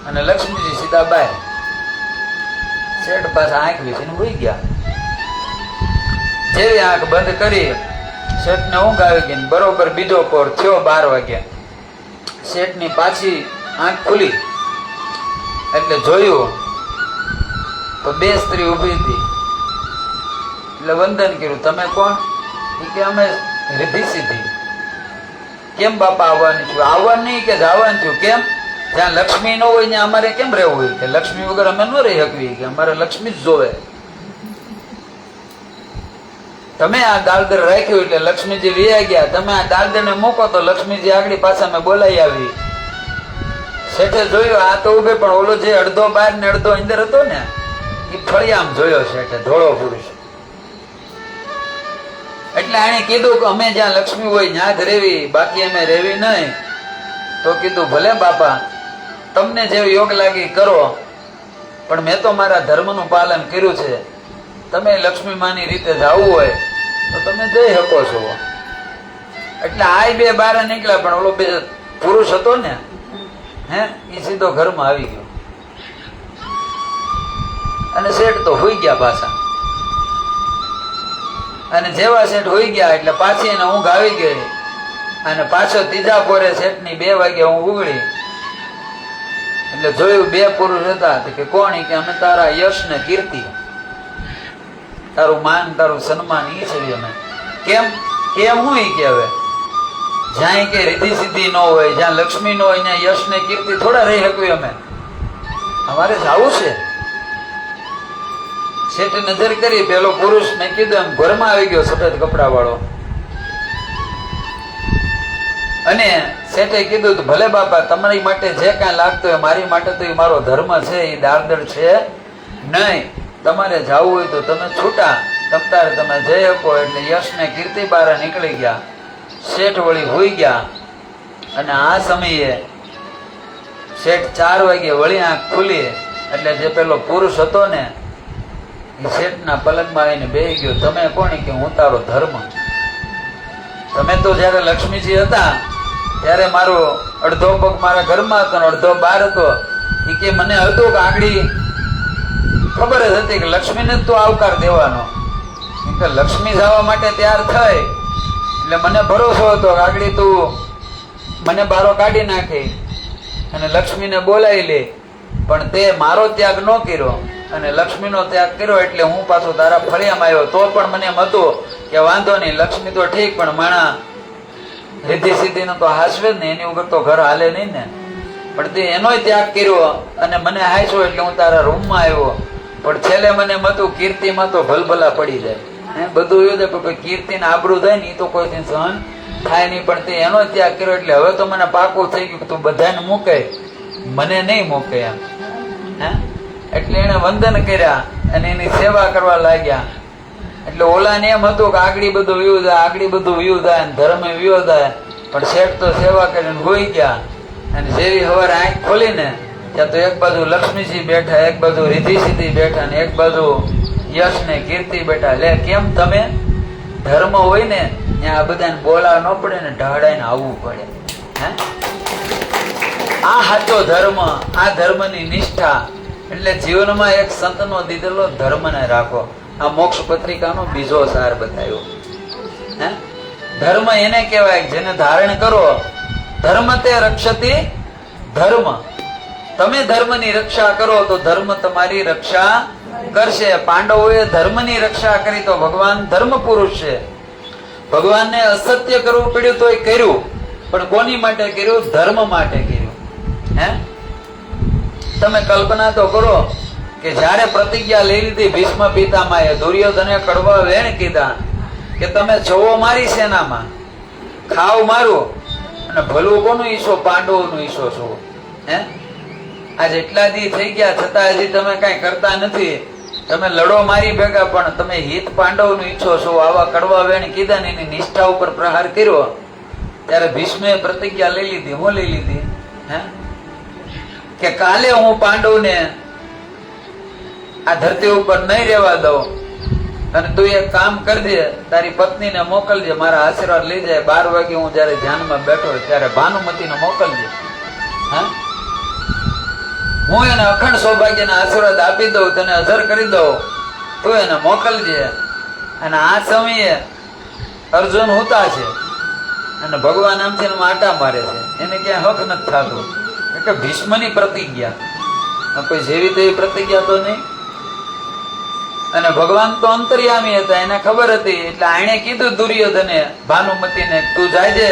અને લક્ષ્મીજી સીધા બહાર. શેઠ પાછા આંખ વીસીને હોઈ ગયા. જેવી આંખ બંધ કરી શેઠને ઊંઘ આવી ગઈ. બરોબર બીજો પોર થયો 12 વાગ્યા. શેઠની પાછી આંખ ખુલી એટલે જોયું તો 2 સ્ત્રી ઊભી હતી. એટલે વંદન કર્યું. તમે કોણ? એ કે અમે રિદ્ધિ સિદ્ધિ. કેમ બાપા આવવાની છું? આવવાનું નહીં કે જવાનું છું? કેમ? જ્યાં લક્ષ્મી ન હોય ત્યાં અમારે કેમ રહેવું હોય? કે લક્ષ્મી વગર અમે ન રહી શકવી, કે અમારે લક્ષ્મી જ જોવે. તમે આ દાલદર રાખ્યું એટલે લક્ષ્મીજી વિયા ગયા. તમે આ દાલદર ને મૂકો તો લક્ષ્મીજી આગળ પાછા અમે બોલાઈ આવી. શેઠે જોયું આ તો ઉભે, પણ ઓલો જે અડધો બહાર ને અડધો અંદર હતો ને એ ફળિયામ જોયો શેઠે, ધોળો પુરુષ. એટલે એને કીધું કે અમે જ્યાં લક્ષ્મી હોય ત્યાં જ રેવી, બાકી અમે રેવી નહીં. તો કીધું ભલે બાપા, તમને જે યોગ લાગી કરો, પણ મેં તો મારા ધર્મનું પાલન કર્યું છે. તમે લક્ષ્મી માની રીતે જવું હોય તો તમે જઈ શકો છો. એટલે આ બે બાર નીકળ્યા, પણ ઓલો બે પુરુષ હતો ને એ સીધો ઘરમાં આવી ગયો. અને શેઠ તો હોઈ ગયા પાછા. અને જેવા શેઠ હોઈ ગયા એટલે પાછી એને ઊંઘ આવી ગઈ. અને પાછો ત્રીજા પોરે શેઠની 2 વાગે ઊંઘ ઉગડી. એટલે જોયું બે પુરુષ હતા. કે કોણ? કે અમે તારા યશ ને કીર્તિ, તારું માન તારું સન્માન ઈ છે અમે. કેમ કેમ હું કે હવે જ્યાં કે રીતિ સિદ્ધિ ન હોય, જ્યાં લક્ષ્મી ન હોય, ત્યાં યશ ને કીર્તિ થોડા રહી શકવી અમે. અમારે જવું છે. શેઠે નજર કરી, પેલો પુરુષ મેં કીધું એમ ઘરમાં આવી ગયો, સફેદ કપડા વાળો. અને શેઠે કીધું ભલે બાપા, તમારી માટે જે કાંઈ લાગતું હોય, મારી માટે તો એ મારો ધર્મ છે, એ દાલદર છે નહીં. તમારે જવું હોય તો તમે છૂટા, તમતારે તમે જઈ શકો. એટલે યશ ને કીર્તિ બાર નીકળી ગયા. શેઠ વળી હોઈ ગયા. અને આ સમયે શેઠ 4 વાગે વળી આંખ ખુલી. એટલે જે પેલો પુરુષ હતો ને એ શેઠના પલંગમાં આવીને બેસી ગયો. તમે કોણ? કે હું તારો ધર્મ. તમે તો જયારે લક્ષ્મીજી હતા ત્યારે મારો અડધો પગ મારા ઘરમાં હતો ને અડધો બહાર હતો. એ કે મને હતું કે આગળી ખબર જ હતી કે લક્ષ્મીને જ તો આવકાર દેવાનો. કે લક્ષ્મી જવા માટે તૈયાર થાય એટલે મને ભરોસો હતો કે આગળ તું મને બારો કાઢી નાખી અને લક્ષ્મીને બોલાવી લે. પણ તે મારો ત્યાગ ન કર્યો અને લક્ષ્મીનો ત્યાગ કર્યો. એટલે હું પાછો તારા ફળિયામાં આવ્યો. તો પણ મને એમ હતું કે વાંધો નહીં, લક્ષ્મી તો ઠીક, પણ માણા રિદ્ધિ સિદ્ધિનો તો હાસવે જ ને, એની વગર તો ઘર હાલે નહીં ને. પણ તે એનોય ત્યાગ કર્યો અને મને હાસ્યો એટલે હું તારા રૂમમાં આવ્યો. પણ છેલ્લે મને એમ હતું કીર્તિમાં તો ભલભલા પડી જાય. બધું એવું છે, પણ કીર્તિને આબરૂ થાય ને એ તો કોઈથી સહન થાય નહીં. પણ તે એનો ત્યાગ કર્યો એટલે હવે તો મને પાકું થઈ ગયું કે તું બધાને મૂકે, મને નહીં મૂકે એમ. એટલે એને વંદન કર્યા અને એની સેવા કરવા લાગ્યા. એટલે ઓલાને એમ હતું કે આગળ બધું વ્યૂ થાય, આગળ બધું વ્યૂ થાય, ધર્મ વ્યૂ થાય. પણ શેઠ તો સેવા કરીને હોઈ ગયા. અને જેવી સવારે આંખ ખોલીને ત્યાં તો એક બાજુ લક્ષ્મીજી બેઠા, એક બાજુ રિદ્ધિ સિદ્ધિ બેઠા, ને એક બાજુ યશ ને કીર્તિ બેઠા. લે કેમ તમે ધર્મ હોય ને ત્યાં આ બધાને બોલાવ ન પડે ને ઢાળાઈને આવવું પડે. આ સાચો ધર્મ, આ ધર્મની નિષ્ઠા. એટલે જીવનમાં એક સંતનો દીધેલો ધર્મને રાખો. આ મોક્ષ પત્રિકાનો બીજો સાર બતાવ્યો. ધર્મ એને કહેવાય જેને ધારણ કરો. ધર્મ તે રક્ષતી ધર્મ. તમે ધર્મની રક્ષા કરો તો ધર્મ તમારી રક્ષા કરશે. પાંડવોએ ધર્મની રક્ષા કરી તો ભગવાન ધર્મ પુરુષ છે. ભગવાનને અસત્ય કરવું પડ્યું તો એ કર્યું, પણ કોની માટે કર્યું? ધર્મ માટે કર્યું. તમે કલ્પના તો કરો કે જયારે પ્રતિજ્ઞા લઈ લીધી ભીષ્મ પિતામહે, દુર્યોધને કડવા વેણ કીધા કે તમે છવો મારી સેનામાં, ખાવ મારું અને ભલું કોનું ઈશો? પાંડવોનું ઈશો છો. આજ એટલા દી થઈ ગયા છતાં હજી તમે કઈ કરતા નથી. તમે લડો મારી ભેગા પણ તમે હિત પાંડવનું ઈચ્છો છો. આવા કડવા વેણ કીધા ને એની નિષ્ઠા ઉપર પ્રહાર કર્યો. ત્યારે ભીષ્મે પ્રતિજ્ઞા લઈ લીધી. હું લઈ લીધી કે કાલે હું પાંડવને આ ધરતી ઉપર નહીં રહેવા દઉં. અને તું એક કામ કરજે, તારી પત્નીને મોકલજે, મારા આશીર્વાદ લઈ જાય. 12 વાગે હું જયારે ધ્યાનમાં બેઠો ત્યારે ભાનુમતીને મોકલજે. હું એને અખંડ સૌભાગ્યના આશીર્વાદ આપી દઉં, તને અધર કરી દઉં, તું એને મોકલજે. અને આ સમયે અર્જુન હુતા છે અને ભગવાન આમથી આટા મારે છે. એને ક્યાંય હક નથી થતું. એટલે ભીષ્મની પ્રતિજ્ઞા, કોઈ જેવી તેવી પ્રતિજ્ઞા તો નહીં. અને ભગવાન તો અંતર્યામી હતા, એને ખબર હતી. એટલે આણે કીધું દુર્યોધને ભાનુમતીને, તું જાયજે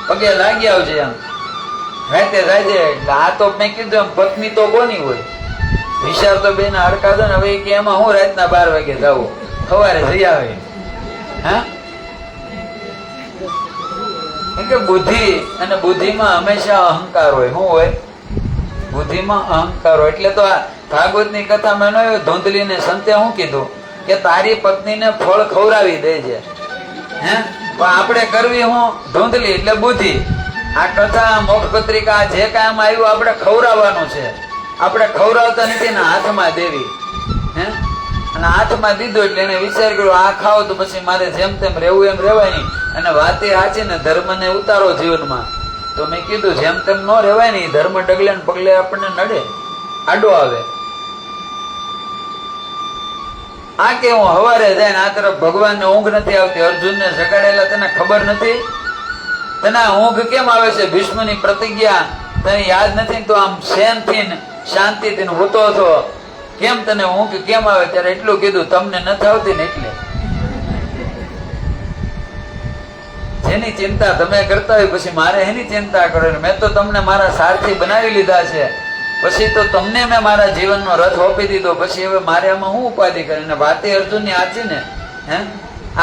પગે લાગી આવજે એમ. રાતે જાય છે. એટલે આ તો મેં કીધું એમ પત્ની તો કોની હોય? વિચાર તો બેન હડકા દો ને. હવે કે એમાં હું રાતના 12 વાગે જાવું, સવારે જઈ આવે. હા, કેમ કે બુદ્ધિ અને બુદ્ધિમાં હંમેશા અહંકાર હોય. શું હોય? બુદ્ધિમાં અહંકાર હોય. એટલે તો આ ભાગવતની કથામાં ધૂંધલીને સંતે શું કીધું કે તારી પત્નીને ફળ ખવડાવી દેજે. હે, પણ આપણે કરવી હું? ધૂંધલી એટલે બુદ્ધિ. આ કથા મોક્ષ પત્રિકા જે કામ આવ્યું આપણે ખવડાવવાનું છે. આપણે ખવડાવતા નથી ને હાથમાં દેવી. હે, અને હાથમાં દીધું એટલે એને વિચાર કર્યો આ ખાવ તો પછી મારે જેમ તેમ રહેવું એમ રહેવાય નહીં. અને વાતે સાચી ને ધર્મને ઉતારો જીવનમાં. તો મેં કીધું જેમ તેમ ન રહેવાય નહીં. ધર્મ ડગલે ને પગલે આપણને નડે, આડો આવે. આ કે હું હવારે જાય ને આ તરફ ભગવાનને ઊંઘ નથી આવતી. અર્જુનને જગાડેલા તને ખબર નથી? તને ઊંઘ કેમ આવે છે? ભીષ્મની પ્રતિજ્ઞા તને યાદ નથી? તો આમ શેનથી શાંતિથી હોતો હતો, કેમ તને ઊંઘ કેમ આવે? ત્યારે એટલું કીધું તમને નથી આવતી ને એટલે. જેની ચિંતા તમે કરતા હોય પછી મારે એની ચિંતા કરો. મેં તો તમને મારા સારથી બનાવી લીધા છે, પછી તો તમને મેં મારા જીવનનો રથ હોપી દીધો. પછી હવે મારે આમાં હું ઉપાધિ કરીને? વાતે અર્જુનની આચી ને. હે,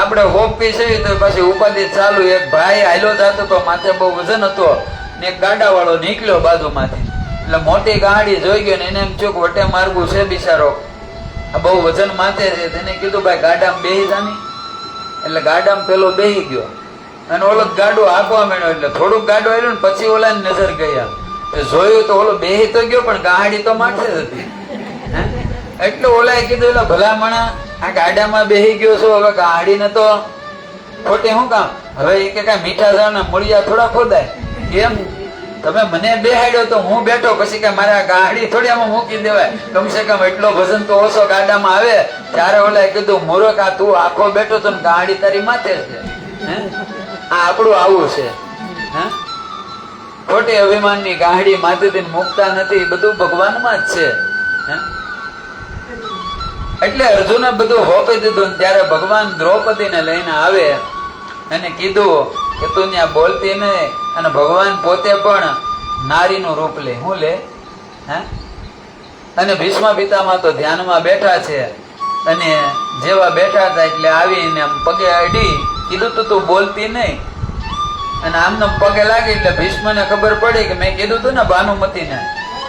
આપણે હોપી છે તો પછી ઉપાધિ ચાલુ. એક ભાઈ હાલ્યો જતો તો માથે બહુ વજન હતો ને એક ગાડા વાળો નીકળ્યો બાજુમાંથી. એટલે મોટી ગાડી જોઈ ગયો ને એને એમ થયું કે વટે માર્ગું છે બિચારો, આ બહુ વજન માથે છે. તેને કીધું ભાઈ ગાડામાં બેહી જાની. એટલે ગાડામાં પેલો બેહી ગયો અને ઓલો ગાડું હાંકવા માંડ્યો. એટલે થોડુંક ગાડું આવ્યું ને પછી ઓલાની નજર ગયા. જોયું તો ઓલો બેહી તો ગયો પણ ગાડી તો માથે જ હતી. એટલે ઓલાએ કીધું એટલે ભલામણા આ ગાડામાં બેહી ગયો છો, હવે ગાડીને તો ખોટી શું કામ? હવે એ કે કાંઈ મીઠા ઝાડના મૂળિયા થોડા ખોદાય એમ? તમે મને બેહાડ્યો તો હું બેઠો, પછી કે મારે આ ગાડી થોડી આમાં મૂકી દેવાય? કમસે કમ એટલો વજન તો ઓછો ગાડામાં આવે. ત્યારે ઓલાએ કીધું મૂર્ખ, આ તું આખો બેઠો તો ગાડી તારી માથે છે. આ આપણું આવું છે. હે, ખોટી અભિમાનની ગાડી માથેથી મુકતા નથી. બધું ભગવાનમાં જ છે. એટલે અર્જુને બધું હોપી દીધું. ત્યારે ભગવાન દ્રૌપદીને લઈને આવે અને કીધું કે તું ત્યાં બોલતી નહીં. અને ભગવાન પોતે પણ નારીનું રૂપ લે. શું લે? હે, અને ભીષ્મ પિતામાં તો ધ્યાનમાં બેઠા છે. અને જેવા બેઠા હતા એટલે આવીને પગે અડી કીધું તું બોલતી નહીં. અને આમને પગે લાગી એટલે ભીષ્મને ખબર પડી કે મેં કીધું તું ને ભાનુમતીને.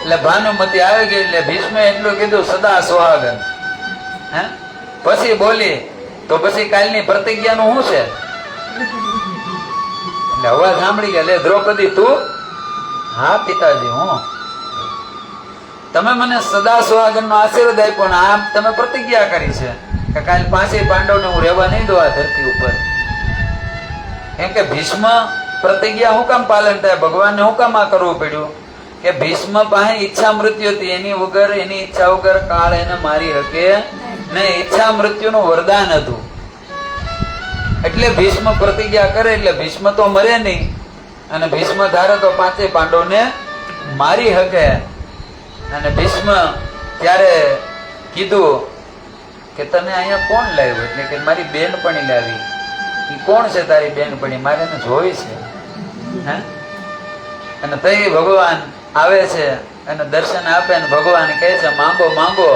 એટલે ભાનુમતી આવી ગઈ. એટલે ભીષ્મે એટલું કીધું સદા સુહાગન. હે, પછી બોલી તો પછી કાલની પ્રતિજ્ઞાનું શું છે? એટલે અવાજ સાંભળી ગયા. લે દ્રૌપદી તું? હા પિતાજી હું. તમે મને સદા સુહાગન નો આશીર્વાદ આપ્યો ને આમ તમે પ્રતિજ્ઞા કરી છે કે કાલ 5 પાંડવને હું રહેવા નહીં દઉં આ ધરતી ઉપર. કેમ કે ભીષ્મ પ્રતિજ્ઞા હું કામ પાલન થાય? ભગવાનને હું કામ આ કરવું પડ્યું? કે ભીષ્મ પાસે ઈચ્છા મૃત્યુ હતી. એની વગર, એની ઈચ્છા વગર કાળ એને મારી શકે ને. ઈચ્છા મૃત્યુનું વરદાન હતું. એટલે ભીષ્મ પ્રતિજ્ઞા કરે એટલે ભીષ્મ તો મરે નહીં. અને ભીષ્મ ધારે તો 5 પાંડવને મારી શકે. અને ભીષ્મ ત્યારે કીધું કે તને અહીંયા કોણ લાવ્યું? એટલે કે મારી બેનપણી લાવી. એ કોણ છે તારી બેનપણી? મારે એને જોઈ છે. હે, અને તઈ ભગવાન આવે છે અને દર્શન આપે ને ભગવાન કહે છે માંગો માંગો.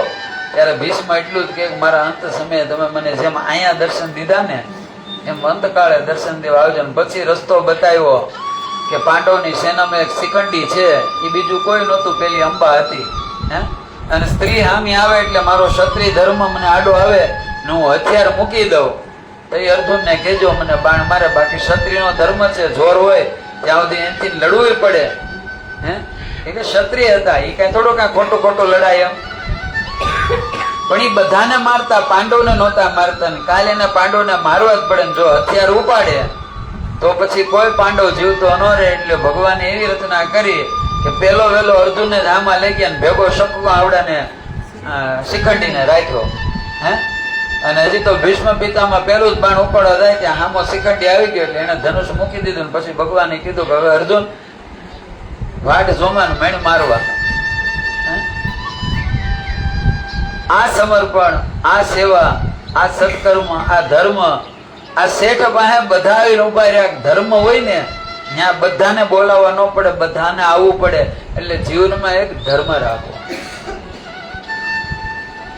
ત્યારે ભીષ્મ એટલું જ કે મારા અંત સમયે તમે મને જેમ અહીંયા દર્શન દીધા ને એમ અંતકાળે દર્શન દેવા આવજો. પછી રસ્તો બતાવ્યો કે પાંડવની સેનામાં એક શિખંડી છે, એ બીજું કોઈ નહોતું, પેલી અંબા હતી. હે, અને સ્ત્રી હામી આવે એટલે મારો ક્ષત્રિય ધર્મ મને આડો આવે ને હું હથિયાર મૂકી દઉં તો એ અર્જુનને કહેજો મને બાણ મારે. બાકી ક્ષત્રિયનો ધર્મ છે, જોર હોય ત્યાં સુધી એનાથી લડવું પડે. હે, એ કે ક્ષત્રિય હતા, એ કઈ થોડો કાંઈ ખોટું ખોટું લડાય એમ. પણ એ બધાને મારતા, પાંડવને નહોતા મારતા. ને કાલે એને પાંડવને મારવા જ પડે. જો હથિયાર ઉપાડે તો પછી કોઈ પાંડવ જીવતો ન રહે. એટલે ભગવાને એવી રચના કરી કે પેલો વેલો અર્જુનને જ આમાં લઈ ગયા ને ભેગો શકવા આવડાને શિખંડીને રાખ્યો. હે, અને હજી તો ભીષ્મ પિતામાં પેલું જ બાણ ઉપાડવા જાય કે હામો શિખંડી આવી ગયો એટલે એને ધનુષ મૂકી દીધું. પછી ભગવાને કીધું કે હવે અર્જુન વાટ જોમાનું મેણ મારવા. આ સમર્પણ, આ સેવા, આ સત્કર્મ, આ ધર્મ, આ શેઠ પાસે બધા આવીને ઉભા રહ્યા. ધર્મ હોય ને ત્યાં બધાને બોલાવવા ન પડે, બધાને આવવું પડે. એટલે જીવનમાં એક ધર્મ રાખો.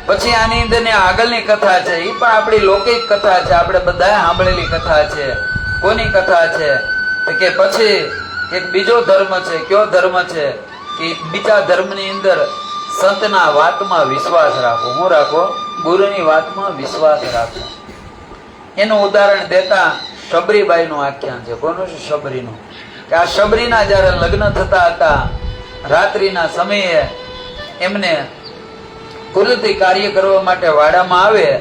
પછી આની અંદર આગળની કથા છે, એ પણ આપણી લૌકિક કથા છે, આપણે બધાએ સાંભળેલી કથા છે. કોની કથા છે? કે પછી એક બીજો ધર્મ છે. કયો ધર્મ છે? કે બીજા ધર્મની અંદર સંતના વાતમાં વિશ્વાસ રાખો. હું રાખો? ગુરુની વાતમાં વિશ્વાસ રાખો. એનું ઉદાહરણ દેતા શબરીબાઈનું આખ્યાન છે. કોનું છે? શબરીનું. કે આ શબરીના જયારે લગ્ન થતા હતા, રાત્રિના સમયે એમને કુદરતી કાર્ય કરવા માટે વાડામાં આવે